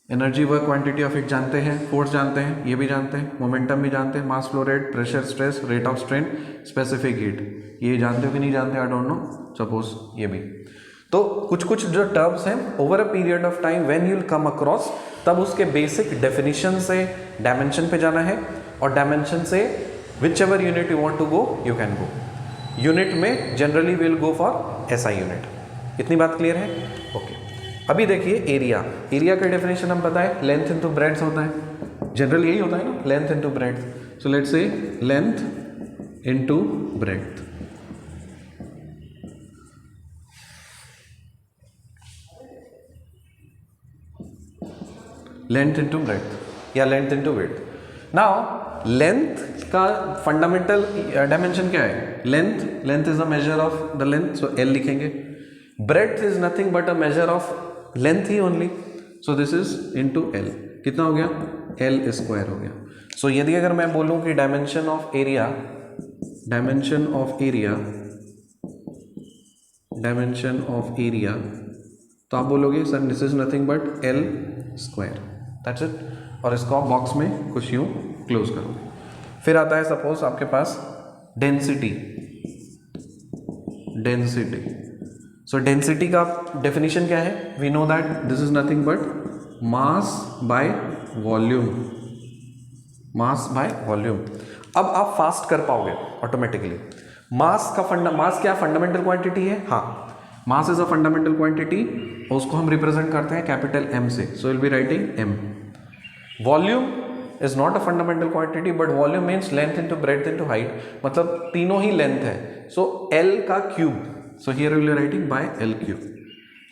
energy work quantity of it जानते हैं, फोर्स जानते हैं, ये भी जानते हैं, मोमेंटम भी जानते हैं, mass flow rate, pressure stress, rate of strain, specific heat, ये जानते हो कि नहीं जानते, आई डोंट नो, सपोज ये भी। तो कुछ कुछ जो टर्म्स हैं over a period of time when you will come across, तब उसके बेसिक डेफिनेशन से डायमेंशन पे जाना है, और डायमेंशन से whichever unit you want to go you can go. Unit में generally will go for SI unit. इतनी बात क्लियर है, ओके। अभी देखिए एरिया, एरिया का डेफिनेशन हम बताएं, लेंथ इनटू ब्रेड्थ होता है, जनरल यही होता है ना, length into breadth. So let's say length into breadth. Length into breadth या length into width. Now length का फंडामेंटल डायमेंशन क्या है, length, length is a measure of the length, so L लिखेंगे। Breadth is nothing but a measure of length ही only, so this is into L। कितना हो गया, L square हो गया। सो यदि अगर मैं बोलूं कि dimension of area, dimension of area, dimension of area, तो आप बोलोगे sir this is nothing but L square, that's it. और इसको आप बॉक्स में कुछ यूं क्लोज करोगे। फिर आता है सपोज आपके पास डेंसिटी, डेंसिटी। सो डेंसिटी का डेफिनेशन क्या है, we know that this is nothing but mass by volume, mass by volume. अब आप फास्ट कर पाओगे ऑटोमेटिकली। मास क्या फंडामेंटल क्वांटिटी है? हाँ, mass is a fundamental quantity, उसको हम रिप्रेजेंट करते हैं कैपिटल M से, सो will be writing M। Volume is not a fundamental quantity, but volume means length into breadth into height, मतलब तीनों ही लेंथ है, सो L का cube, so here will be writing by L cube.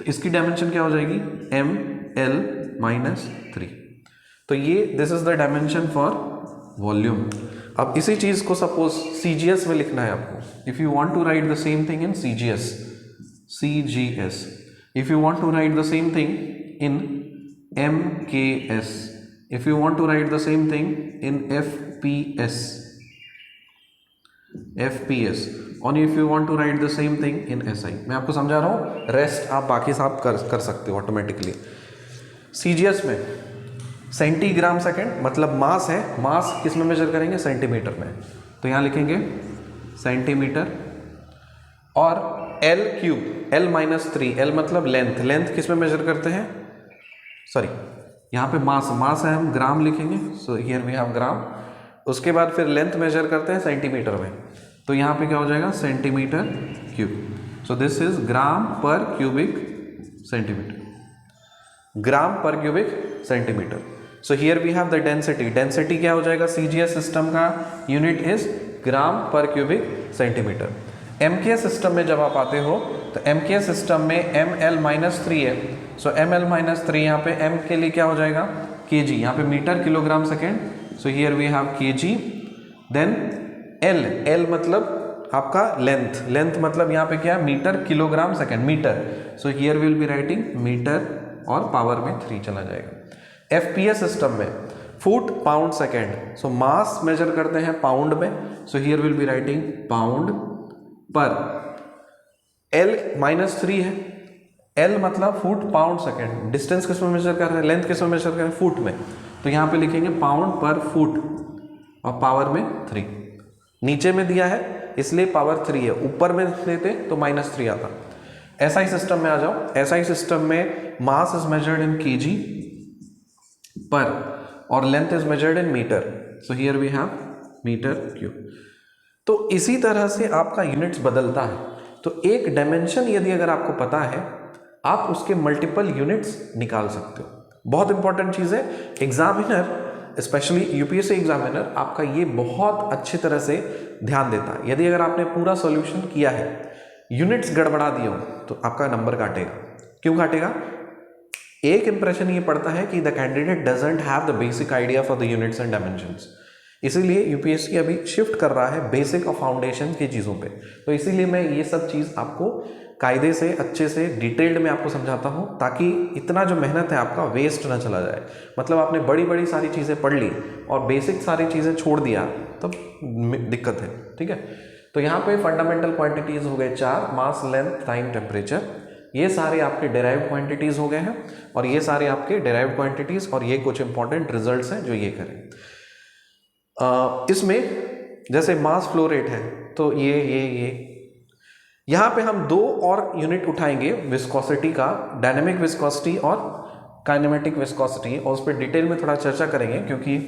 तो इसकी dimension क्या हो जाएगी? ML-3। तो ये this is the dimension for volume. अब इसी चीज को सपोज CGS में लिखना है आपको। If you want to write the same thing in CGS, if you want to write the same thing in MKS, if you want to write the same thing in FPS, और if you want to write the same thing in SI, मैं आपको समझा रहा हूँ, rest आप बाकी साहब कर सकते हो ऑटोमेटिकली। CGS में सेंटीग्राम सेकेंड मतलब मास है, मास किस में मेजर करेंगे? सेंटीमीटर में, तो यहाँ लिखेंगे सेंटीमीटर। और L क्यूब, L-3, L मतलब लेंथ, लेंथ किस में मेजर करते हैं? सॉरी, यहाँ पे मास है, हम ग्राम लिखेंगे, सो हियर वी हैव ग्राम। उसके बाद फिर लेंथ मेजर करते हैं सेंटीमीटर में, तो यहाँ पे क्या हो जाएगा? Centimeter cube. So this is gram per cubic centimeter, gram per cubic centimeter. So here we have the density, density क्या हो जाएगा? CGS सिस्टम का unit is gram per cubic centimetre. MKS system में जब आप आते हो तो MKS सिस्टम में ML-3 है, सो ML-3 यहाँ पे M के लिए क्या हो जाएगा? kg, यहाँ पे metre kilogram second, so here we have kg। Then L मतलब आपका लेंथ, लेंथ मतलब यहाँ पे क्या? Metre kilogram second, metre, so here will be writing metre, और पावर में 3 चला जाएगा। FPS सिस्टम में foot pound second, so mass measure करते हैं पाउंड में, so here will be writing pound per. L-3 है, L मतलब फुट पाउंड सेकेंड, डिस्टेंस किस में मेजर कर रहे हैं? लेंथ किस में मेजर कर रहे हैं? फुट में, तो यहाँ पे लिखेंगे पाउंड पर फुट, और पावर में 3। नीचे में दिया है इसलिए पावर 3 है, ऊपर में देते तो -3 आता। SI सिस्टम में आ जाओ। SI सिस्टम में mass is measured in kg per, और length is measured in metre, so here we have metre cube. तो इसी तरह से आपका यूनिट्स बदलता है। तो एक डायमेंशन यदि अगर आपको पता है, आप उसके मल्टीपल यूनिट्स निकाल सकते हो। बहुत इंपॉर्टेंट चीज़ है। एग्जामिनर, स्पेशली यूपीएससी एग्जामिनर, आपका ये बहुत अच्छी तरह से ध्यान देता है। यदि अगर आपने पूरा सॉल्यूशन किया है, यूनिट्स गड़बड़ा दिए हो, तो आपका नंबर काटेगा। क्यों काटेगा? एक इंप्रेशन ये पड़ता है कि the candidate doesn't have the basic idea for the units and dimensions. इसीलिए यूपीएससी अभी शिफ्ट कर रहा है बेसिक और फाउंडेशन की चीज़ों पे। तो इसीलिए मैं ये सब चीज़ आपको कायदे से, अच्छे से, डिटेल्ड में आपको समझाता हूँ, ताकि इतना जो मेहनत है आपका वेस्ट ना चला जाए। मतलब आपने बड़ी बड़ी सारी चीज़ें पढ़ ली और बेसिक सारी चीज़ें छोड़ दिया, तब दिक्कत है। ठीक है, तो यहाँ पे फंडामेंटल क्वांटिटीज़ हो गए 4, मास, लेंथ, टाइम, टेम्परेचर। ये सारे आपके डेराइव्ड क्वांटिटीज़ हो गए हैं, और ये सारे आपके डेराइव्ड क्वांटिटीज़, और ये कुछ इंपॉर्टेंट रिजल्ट्स हैं जो ये करें। इसमें जैसे मास फ्लो रेट है, तो ये यहाँ पे हम 2 और यूनिट उठाएंगे विस्कोसिटी का, डायनेमिक विस्कोसिटी और काइनेमेटिक विस्कोसिटी, और उस पर डिटेल में थोड़ा चर्चा करेंगे, क्योंकि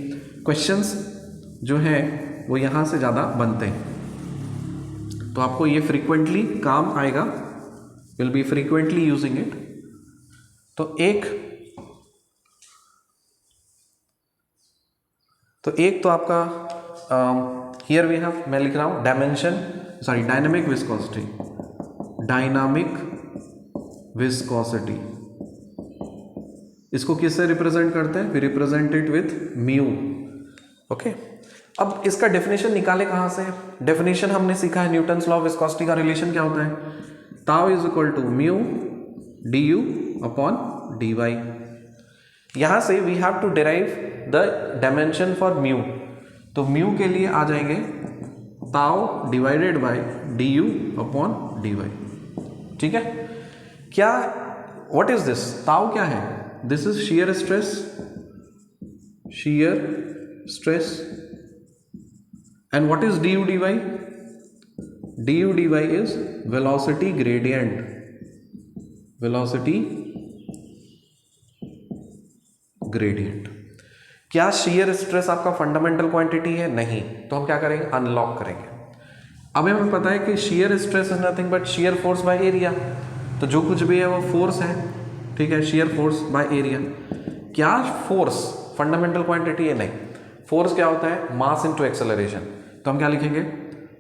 क्वेश्चंस जो हैं वो यहाँ से ज़्यादा बनते हैं। तो आपको ये फ्रीक्वेंटली काम आएगा, will be frequently using it. तो एक तो आपका हियर वी हैव, मैं लिख रहा हूँ डायनामिक विस्कोसिटी, इसको किससे रिप्रेजेंट करते हैं? We represent it with mu. Okay, अब इसका डेफिनेशन निकाले कहाँ से? डेफिनेशन हमने सीखा है, न्यूटन्स लॉ ऑफ विस्कोसिटी का रिलेशन क्या होता है? Tau is equal to mu du upon dy। यहाँ से we have to derive the dimension for mu. तो म्यू के लिए आ जाएंगे tau divided by du upon dy। ठीक है, क्या, व्हाट इज दिस? ताउ क्या है? This is shear stress, and what is du dy? du dy is velocity gradient, क्या shear stress आपका फंडामेंटल क्वांटिटी है? नहीं, तो हम क्या करेंगे, अनलॉक करेंगे। अब हमें पता है कि shear stress is nothing but shear force by area, तो जो कुछ भी है वो फोर्स है, ठीक है, shear force by area। क्या फोर्स फंडामेंटल क्वांटिटी है? नहीं, फोर्स क्या होता है, मास इनटू एक्सेलरेशन। तो हम क्या लिखेंगे,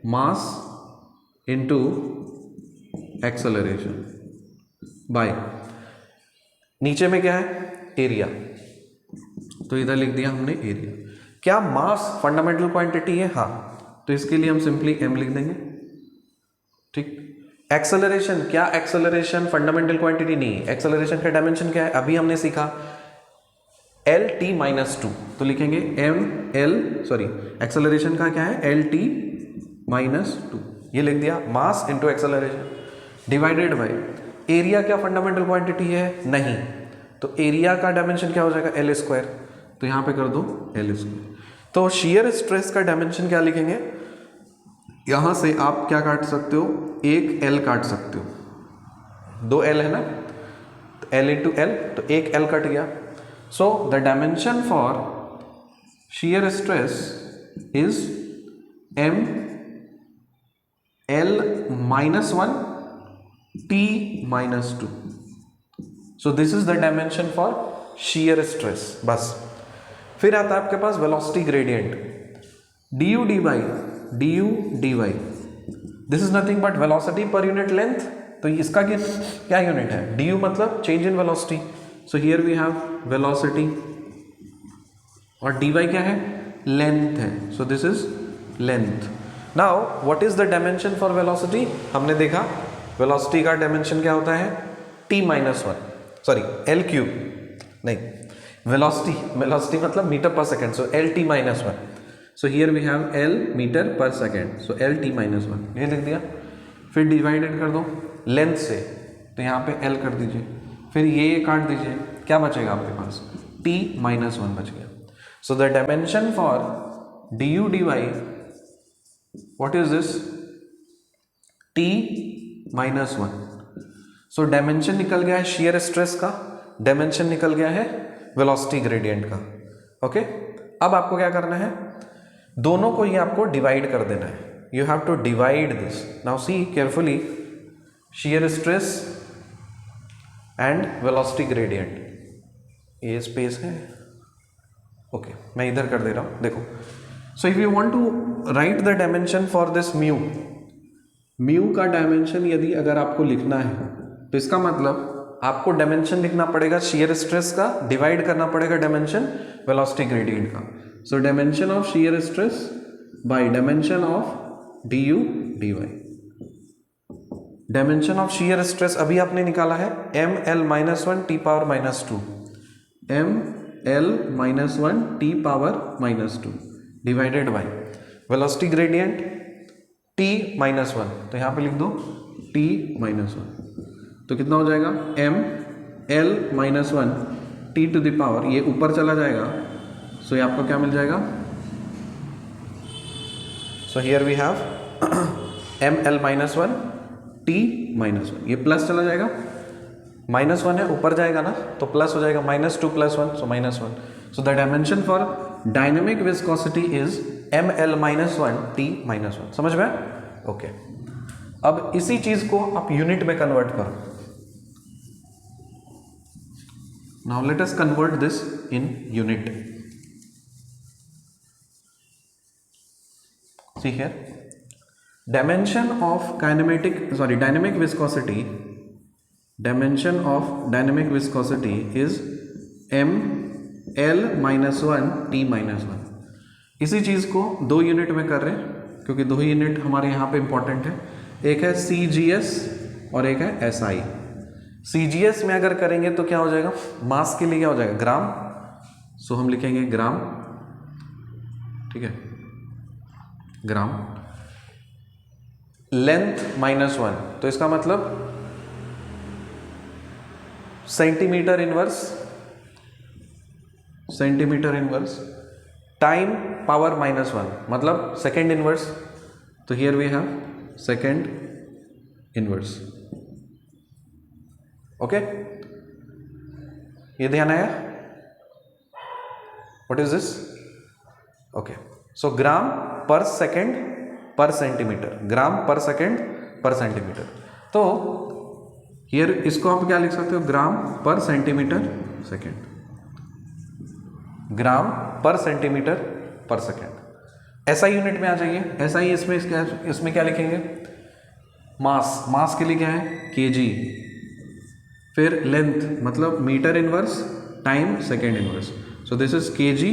मास इनटू एक्सेलरेशन बाय, नीचे में क्या है, एरिया, तो इधर लिख दिया हमने एरिया। क्या मास फंडामेंटल क्वांटिटी है? हाँ, तो इसके लिए हम सिंपली m लिख देंगे, ठीक। एक्सेलरेशन, क्या एक्सेलरेशन फंडामेंटल क्वांटिटी नहीं है? एक्सेलरेशन का डायमेंशन क्या है, अभी हमने सीखा, LT-2, तो लिखेंगे एक्सेलरेशन का क्या है, LT-2, ये लिख दिया, मास into acceleration divided by area. क्या फंडामेंटल क्वांटिटी है? नहीं, तो एरिया का डायमेंशन क्या हो जाएगा, L², तो यहाँ पे कर दो L²। तो शियर स्ट्रेस का डायमेंशन क्या लिखेंगे, यहाँ से आप क्या काट सकते हो, एक L काट सकते हो, 2 L है ना, तो L इंटू L, तो एक L कट गया। So the dimension for shear stress is ML-1 T-2। So this is the dimension for shear stress. बस, फिर आता है आपके पास velocity gradient, du dy, this is nothing but velocity per unit length. तो इसका क्या यूनिट है, du मतलब change in velocity, so here we have velocity, और dy क्या है, लेंथ है, so this is length. Now what is the dimension for velocity, हमने देखा वेलोसिटी का डायमेंशन क्या होता है, T-1, सॉरी L3, नहीं, वेलोसिटी मतलब metre per second, so LT-1, so here we have L metre per second, so LT-1, ये लिख दिया। फिर डिवाइडेड कर दो लेंथ से, तो यहाँ पे L कर दीजिए, फिर ये काट दीजिए, क्या बचेगा आपके पास, T-1 बच गया। So the dimension for du dy, what is this, T-1। So dimension निकल गया है शियर स्ट्रेस का, डायमेंशन निकल गया है वेलोसिटी ग्रेडियंट का। ओके, अब आपको क्या करना है, दोनों को ही आपको डिवाइड कर देना है, you have to divide this. Now see carefully, shear stress and velocity gradient, ये स्पेस है, ओके, मैं इधर कर दे रहा हूं, देखो। So if you want to write the dimension for this mu का डायमेंशन यदि अगर आपको लिखना है, तो इसका मतलब आपको डायमेंशन लिखना पड़ेगा शियर स्ट्रेस का, डिवाइड करना पड़ेगा डायमेंशन वेलोसिटी ग्रेडियंट का। सो dimension of shear stress by dimension of du dy, dimension of shear stress अभी आपने निकाला है ML-1 T⁻², ML-1 T⁻² divided by velocity gradient T-1, तो यहाँ पे लिख दो T-1, तो कितना हो जाएगा, ML-1 T⁻, ये ऊपर चला जाएगा, सो ये आपको क्या मिल जाएगा, सो here we have ML-1 T-1, ये प्लस चला जाएगा, -1 है, ऊपर जाएगा ना, तो प्लस हो जाएगा, -2 + 1, सो -1। सो the dimension for dynamic viscosity is ML-1 T-1। समझ में? ओके, अब इसी चीज को आप यूनिट में कन्वर्ट करो। Now let us convert this in unit. See here, dimension of dynamic viscosity, dimension of dynamic viscosity is ML-1 T-1। इसी चीज को 2 यूनिट में कर रहे हैं, क्योंकि 2 यूनिट हमारे यहाँ पे इंपॉर्टेंट है, एक है CGS और एक है SI। CGS में अगर करेंगे तो क्या हो जाएगा, मास के लिए क्या हो जाएगा, ग्राम, सो हम लिखेंगे ग्राम, ठीक है, ग्राम। लेंथ -1, तो इसका मतलब सेंटीमीटर इनवर्स, टाइम पावर -1 मतलब सेकेंड इनवर्स, तो here we have second inverse. Okay, ये ध्यान आया? What is this? Okay, so gram per second per centimetre, gram per second per centimetre. तो हियर इसको आप क्या लिख सकते हो? ग्राम पर सेंटीमीटर सेकेंड, ग्राम per centimetre per second. SI unit में आ जाइए। एसआई इसमें क्या लिखेंगे? मास, मास के लिए क्या है? केजी। फिर लेंथ मतलब metre inverse time second inverse, so this is KG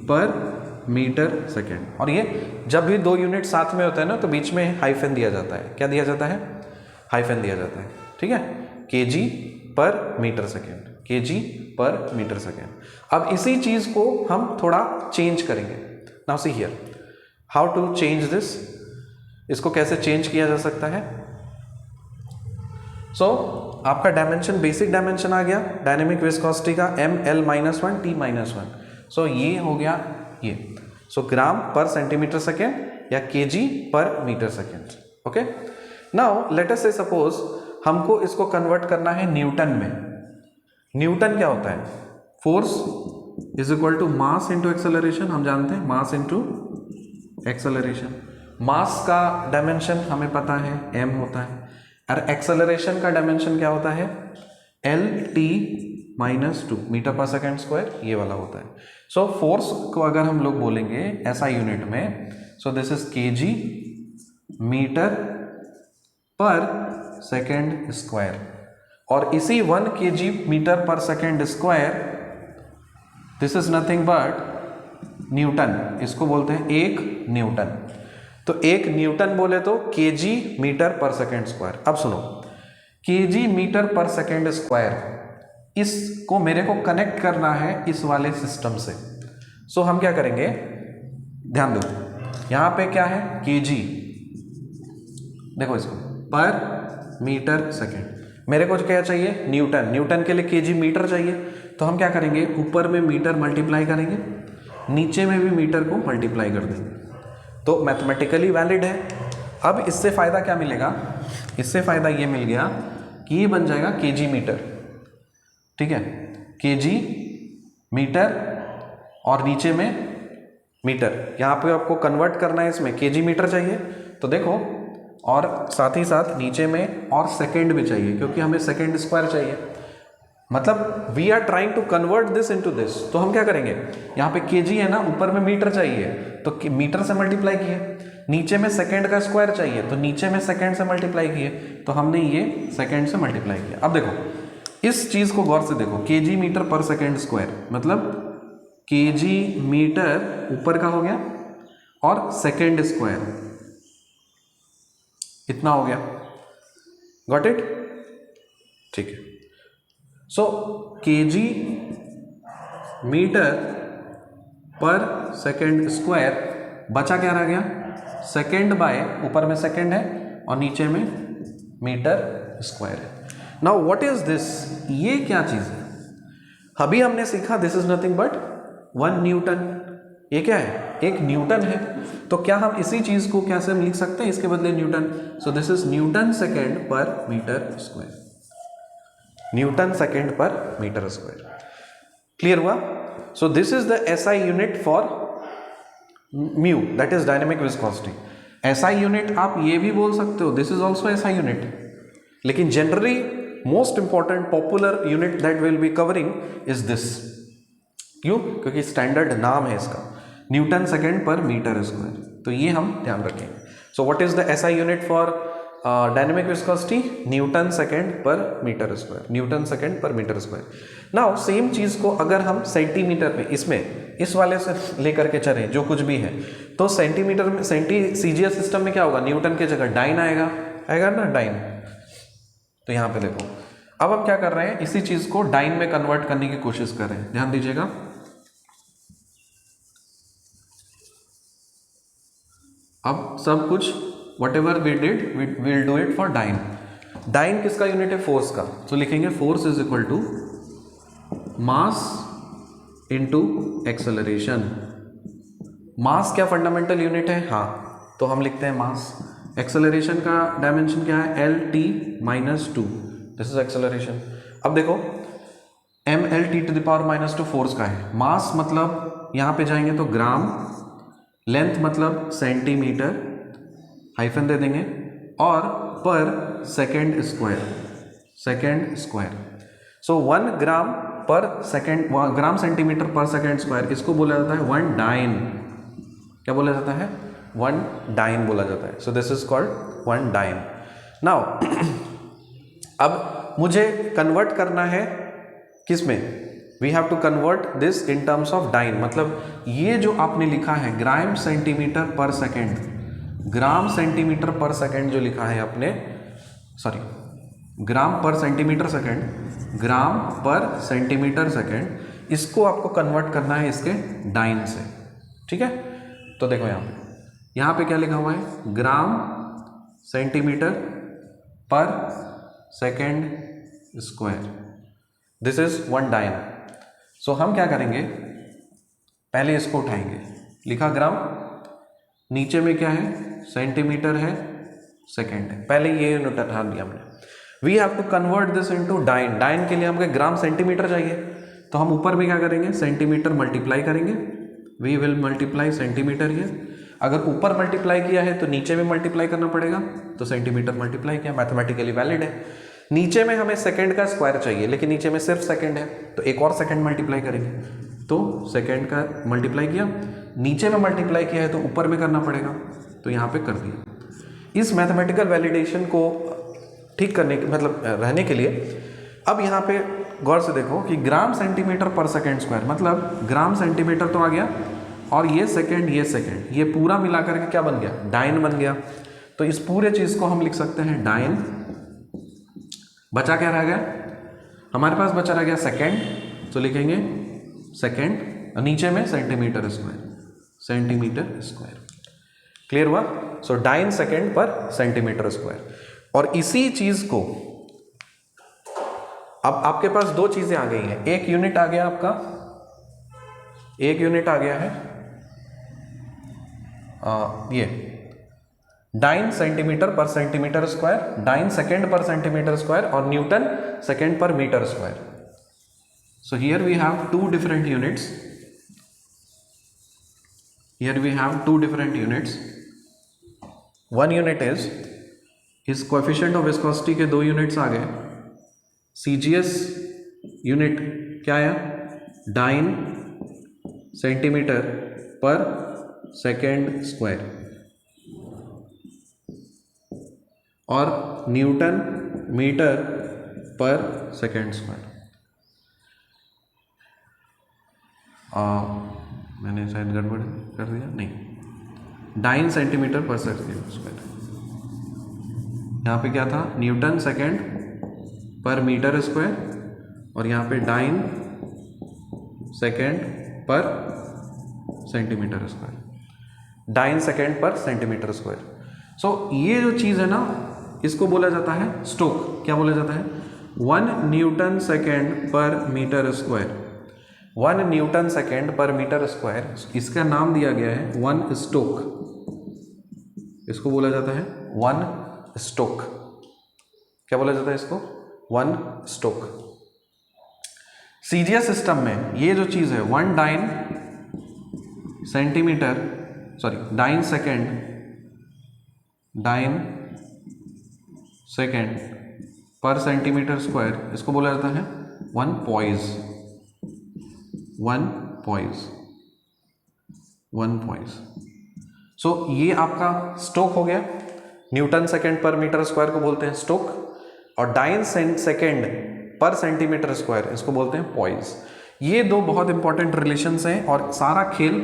per metre second. और ये जब भी दो यूनिट साथ में होता है ना तो बीच में हाइफन दिया जाता है। क्या दिया जाता है? हाइफन दिया जाता है, ठीक है। KG per metre second, KG per metre second. अब इसी चीज को हम थोड़ा चेंज करेंगे। Now see here how to change this. इसको कैसे चेंज किया जा सकता है? सो आपका डायमेंशन, बेसिक डायमेंशन आ गया डायनेमिक विस्कोसिटी का ml-1 t-1। सो ये हो गया ये। So gram per centimetre second या KG per metre second. Okay, now let us say suppose हमको इसको कन्वर्ट करना है न्यूटन में। न्यूटन क्या होता है? Force is equal to mass into acceleration. हम जानते हैं मास इंटू एक्सेलरेशन। मास का डायमेंशन हमें पता है m होता है, और एक्सेलरेशन का डायमेंशन क्या होता है? L-t-2 metre per second square, ये वाला होता है। सो फोर्स को अगर हम लोग बोलेंगे ऐसा यूनिट में, so this is KG metre per second square, और इसी 1 kg metre per second square this is nothing but newton. इसको बोलते हैं 1 न्यूटन। तो 1 न्यूटन बोले तो KG metre per second square. अब सुनो, KG metre per second square, इसको मेरे को कनेक्ट करना है इस वाले सिस्टम से। सो हम क्या करेंगे? ध्यान दो, यहां पे क्या है? केजी। देखो इसको पर मीटर सेकेंड, मेरे को क्या चाहिए? न्यूटन। न्यूटन के लिए केजी मीटर चाहिए, तो हम क्या करेंगे? ऊपर में मीटर मल्टीप्लाई करेंगे, नीचे में भी मीटर को मल्टीप्लाई कर देंगे, तो मैथमेटिकली वैलिड है। अब इससे फायदा क्या मिलेगा? इससे फायदा ये मिल गया कि ये बन जाएगा केजी मीटर, ठीक है, केजी मीटर और नीचे में मीटर। यहाँ पे आपको कन्वर्ट करना है, इसमें केजी मीटर चाहिए तो देखो, और साथ ही साथ नीचे में और सेकेंड भी चाहिए, क्योंकि हमें सेकेंड स्क्वायर चाहिए। मतलब we are trying to convert this into this. तो हम क्या करेंगे? यहाँ पे केजी है ना, ऊपर में मीटर चाहिए तो मीटर से मल्टीप्लाई किए, नीचे में सेकेंड का स्क्वायर चाहिए तो नीचे में सेकेंड से मल्टीप्लाई किए, तो हमने ये सेकेंड से मल्टीप्लाई किया। अब देखो इस चीज को गौर से देखो, KG metre per second square मतलब केजी मीटर ऊपर का हो गया और सेकेंड स्क्वायर इतना हो गया। Got it? ठीक है। सो KG metre per second square, बचा क्या रह गया? सेकेंड बाय, ऊपर में सेकेंड है और नीचे में मीटर स्क्वायर है। Now what is this? ये क्या चीज है? अभी हमने सीखा this is nothing but 1 Newton. ये क्या है? एक न्यूटन है। तो क्या हम इसी चीज को कैसे लिख सकते हैं इसके बदले Newton? So this is Newton second per metre square, Newton second per metre square. Clear हुआ? So this is the SI unit for mu, that is dynamic viscosity. SI unit आप ये भी बोल सकते हो, this is also SI unit, लेकिन generally most important popular unit that will be covering is this. क्यों? क्योंकि स्टैंडर्ड नाम है इसका, Newton second per metre square. तो ये हम ध्यान रखेंगे। So what is the SI unit for dynamic viscosity? Newton second per metre square, Newton second per metre square. Now same चीज को अगर हम सेंटीमीटर में, इसमें इस वाले से लेकर के चलें जो कुछ भी है, तो सेंटीमीटर में, सीजीएस सिस्टम में क्या होगा? न्यूटन की जगह डाइन आएगा, आएगा ना डाइन। तो यहां पे देखो, अब हम क्या कर रहे हैं? इसी चीज को डाइन में कन्वर्ट करने की कोशिश कर रहे हैं। ध्यान दीजिएगा, अब सब कुछ whatever we did we will do it for dyne। Dyne किसका यूनिट है? फोर्स का। तो लिखेंगे force is equal to mass into acceleration. Mass क्या फंडामेंटल यूनिट है? हाँ, तो हम लिखते हैं मास। एक्सेलरेशन का डायमेंशन क्या है? L-t-2, this is acceleration. अब देखो mL-t⁻², फोर्स का है। मास मतलब यहाँ पे जाएंगे तो ग्राम, लेंथ मतलब सेंटीमीटर, हाइफन दे देंगे, और पर सेकेंड स्क्वायर। सो 1 ग्राम per second, gram centimetre per second square, इसको बोला जाता है 1 डाइन। क्या बोला जाता है? 1 डाइन बोला जाता है। So this is called 1 dyne. Now अब मुझे कन्वर्ट करना है किस में? We have to convert this in terms of dyne, मतलब ये जो आपने लिखा है gram centimetre per second, gram centimetre per second जो लिखा है आपने, सॉरी ग्राम पर सेंटीमीटर सेकेंड, ग्राम पर सेंटीमीटर सेकेंड, इसको आपको कन्वर्ट करना है इसके डाइन से। ठीक है, तो देखो यहाँ पे क्या लिखा हुआ है? Gram centimetre per second square, this is 1 dyne. So हम क्या करेंगे, पहले इसको उठाएंगे, लिखा ग्राम, नीचे में क्या है? सेंटीमीटर है, सेकेंड है, पहले ये यूनिट उठा दिया हमने। We have to convert this into dyne. Dyne के लिए हमको ग्राम सेंटीमीटर चाहिए, तो हम ऊपर में क्या करेंगे? सेंटीमीटर मल्टीप्लाई करेंगे, we will multiply centimetre here. अगर ऊपर मल्टीप्लाई किया है तो नीचे में मल्टीप्लाई करना पड़ेगा, तो सेंटीमीटर मल्टीप्लाई किया, मैथमेटिकली वैलिड है। नीचे में हमें सेकंड का स्क्वायर चाहिए, लेकिन नीचे में सिर्फ सेकंड है, तो एक और सेकंड मल्टीप्लाई करेंगे, तो सेकंड का मल्टीप्लाई किया, नीचे में मल्टीप्लाई किया है तो ऊपर में करना पड़ेगा, तो यहाँ पे कर दिया। इस मैथमेटिकल वैलिडेशन को ठीक करने के मतलब रहने के लिए अब यहाँ पे गौर से देखो कि gram centimetre per second square, मतलब ग्राम सेंटीमीटर तो आ गया, और ये सेकेंड, ये पूरा मिलाकर के क्या बन गया? डाइन बन गया। तो इस पूरे चीज़ को हम लिख सकते हैं डाइन। बचा क्या रह गया? हमारे पास बचा रह गया सेकेंड, तो लिखेंगे सेकेंड, नीचे में सेंटीमीटर स्क्वायर। क्लियर हुआ? सो dine second per centimetre square. और इसी चीज को अब आपके पास दो चीजें आ गई हैं, एक यूनिट आ गया आपका, एक यूनिट आ गया है ये dyne centimetre per centimetre square, dyne second per centimetre square, और newton second per metre square. So here we have two different units, here we have two different units. One unit is coefficient of viscosity के दो units आ गए। CGS unit क्या आया? Dine centimetre per second square, और Newton meter per second square. मैंने शायद गड़बड़ कर दिया, नहीं, dine centimetre per second square. यहाँ पे क्या था? Newton second per metre square, और यहाँ पे dine second per centimetre square, dyne second per centimetre square. सो ये जो चीज़ है ना, इसको बोला जाता है स्टोक। क्या बोला जाता है? 1 Newton second per metre square, 1 Newton second per metre square, इसका नाम दिया गया है 1 स्टोक। इसको बोला जाता है 1 स्टोक। क्या बोला जाता है इसको? 1 स्टोक। सीजीएस सिस्टम में ये जो चीज़ है 1 dyne centimetre, sorry dyne second per centimetre square, इसको बोला जाता है 1 पॉइज। 1 पॉइज। सो ये आपका स्टोक हो गया। Newton second per metre square को बोलते हैं स्टोक, और dine second per centimetre square इसको बोलते हैं पॉइज। ये दो बहुत इंपॉर्टेंट रिलेशंस हैं, और सारा खेल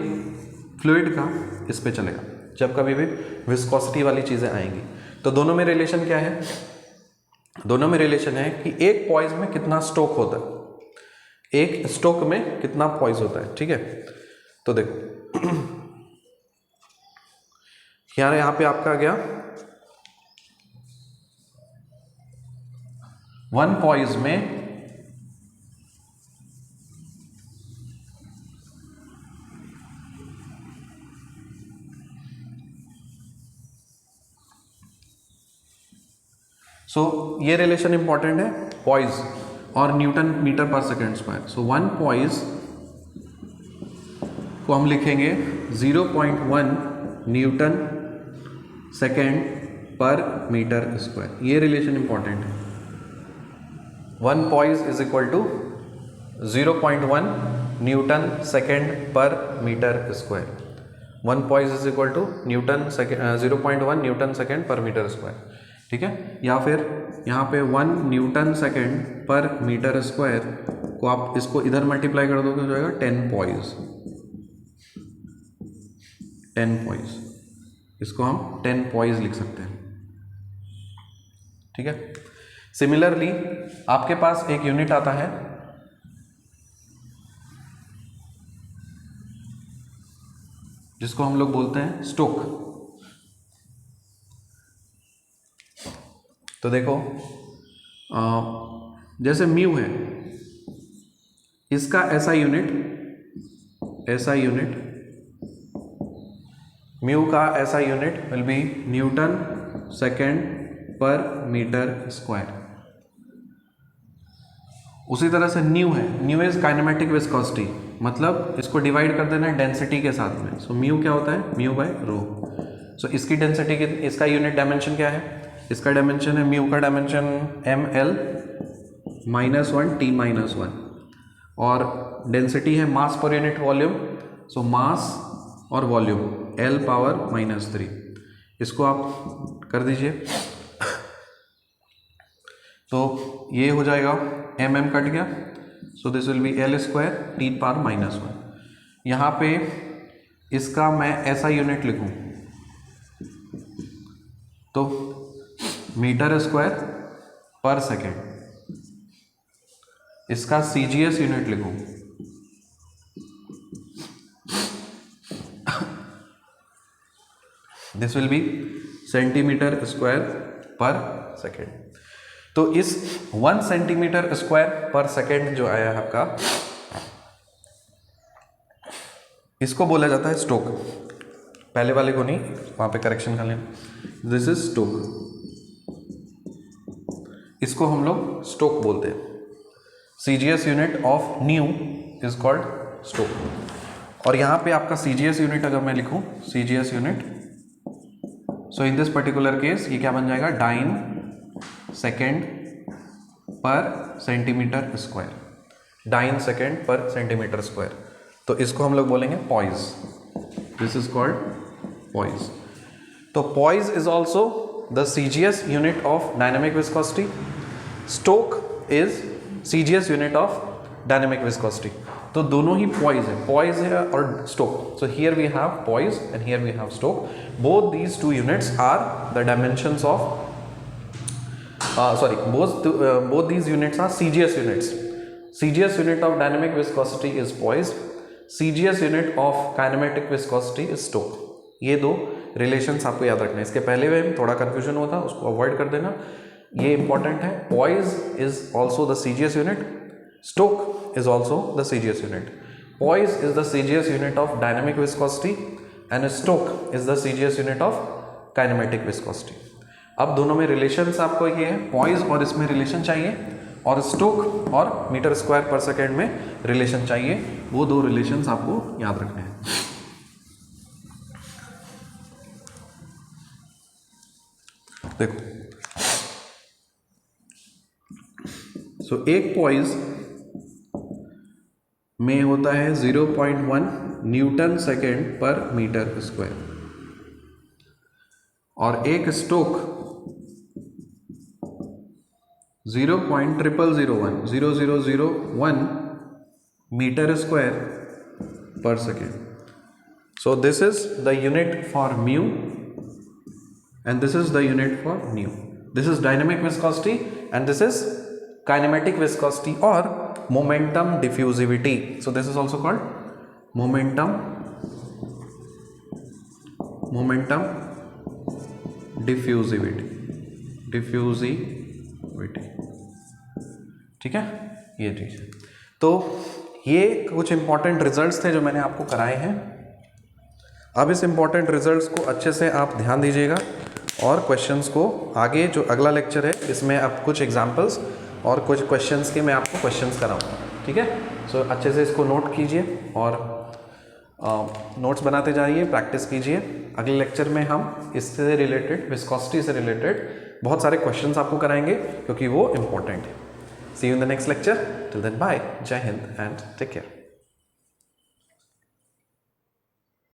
फ्लूइड का इस पे चलेगा जब कभी भी विस्कोसिटी वाली चीज़ें आएंगी। तो दोनों में रिलेशन क्या है? दोनों में रिलेशन है कि एक पॉइज में कितना स्टोक होता है, एक स्टोक में कितना पॉइज होता है। ठीक है, तो देखो यहाँ पे आपका आ गया 1 पॉइज में ये रिलेशन इंपॉर्टेंट है, पॉइज और Newton meter per second square. So 1 poise को हम लिखेंगे 0.1 Newton second per metre square. ये रिलेशन इंपॉर्टेंट है। 1 poise is equal to 0.1 Newton second per metre square. 1 poise is equal to Newton second 0.1 Newton second per metre square, ठीक है। या फिर यहाँ पे 1 Newton second per metre square को आप इसको इधर मल्टीप्लाई कर दोगे, हो जाएगा 10 पॉइज। 10 पॉइज, इसको हम 10 पॉइज लिख सकते हैं, ठीक है। सिमिलरली आपके पास एक यूनिट आता है जिसको हम लोग बोलते हैं स्टोक। तो देखो जैसे म्यू है, इसका ऐसा यूनिट म्यू का ऐसा unit will be Newton second per metre square. उसी तरह से न्यू है, न्यू इज काइनेमेटिक विस्कोसिटी, मतलब इसको डिवाइड कर देना है डेंसिटी के साथ में। सो म्यू क्या होता है, म्यू बाय रो। सो इसकी डेंसिटी की, इसका यूनिट डायमेंशन क्या है, इसका डायमेंशन है, म्यू का डायमेंशन ml -1 t-1, और डेंसिटी है मास पर यूनिट वॉल्यूम। सो मास और वॉल्यूम L पावर -3। इसको आप कर दीजिए तो ये हो जाएगा, mm कट गया, सो this will B L square t⁻⁻1। यहाँ पे इसका मैं ऐसा यूनिट लिखूं तो मीटर स्क्वायर पर सेकेंड, इसका CGS यूनिट लिखूं this will B centimetre square per second. तो इस 1 सेंटीमीटर स्क्वायर पर सेकेंड जो आया है आपका, इसको बोला जाता है स्टोक। पहले वाले को नहीं, वहां पे करेक्शन कर लेना, दिस इज स्टोक। इसको हम लोग स्टोक बोलते हैं। CGS unit of nu is called stoke. और यहाँ पे आपका CGS यूनिट अगर मैं लिखूं, CGS unit, so in this particular case ये क्या बन जाएगा, dyne second per centimetre square, dyne second per centimetre square. तो इसको हम लोग बोलेंगे poise, this is called poise. तो poise is also the CGS unit of dynamic viscosity, stoke is CGS unit of dynamic viscosity. तो दोनों ही poise है और stoke. So here we have poise and here we have stoke. Both these two units are the dimensions of both these units are CGS units. CGS unit of dynamic viscosity is poise, CGS unit of kinematic viscosity is stoke. ये दो relations आपको याद रखना है। इसके पहले में थोड़ा कंफ्यूजन होता है, उसको अवॉइड कर देना, ये इंपॉर्टेंट है। Poise is also the CGS unit, stoke is also the CGS unit. Poise is the CGS unit of dynamic viscosity and stoke is the CGS unit of kinematic viscosity. अब दोनों में relations आपको ये है, poise और इसमें relation चाहिए, और स्टोक और मीटर स्क्वायर पर सेकेंड में रिलेशन चाहिए। वो दो रिलेशंस आपको याद रखने हैं। देखो, सो एक पॉइज में होता है 0.1 Newton second per metre square, और एक stoke 0.0001 meter square per second. So this is the unit for mu and this is the unit for nu. This is dynamic viscosity and this is kinematic viscosity और momentum diffusivity. So this is also called momentum diffusivity, ठीक है, ये चीज है। तो ये कुछ important results थे जो मैंने आपको कराए हैं। अब इस इंपॉर्टेंट रिजल्ट्स को अच्छे से आप ध्यान दीजिएगा और क्वेश्चंस को आगे जो अगला लेक्चर है इसमें आप कुछ एग्जांपल्स और कुछ क्वेश्चंस के मैं आपको क्वेश्चंस कराऊंगा, ठीक है। सो अच्छे से इसको नोट कीजिए और नोट्स बनाते जाइए, प्रैक्टिस कीजिए। अगले लेक्चर में हम इससे रिलेटेड, विस्कोसिटी से रिलेटेड बहुत सारे क्वेश्चंस आपको कराएंगे क्योंकि वो इम्पोर्टेंट है। See you in the next lecture. Till then, bye. Jai Hind and take care.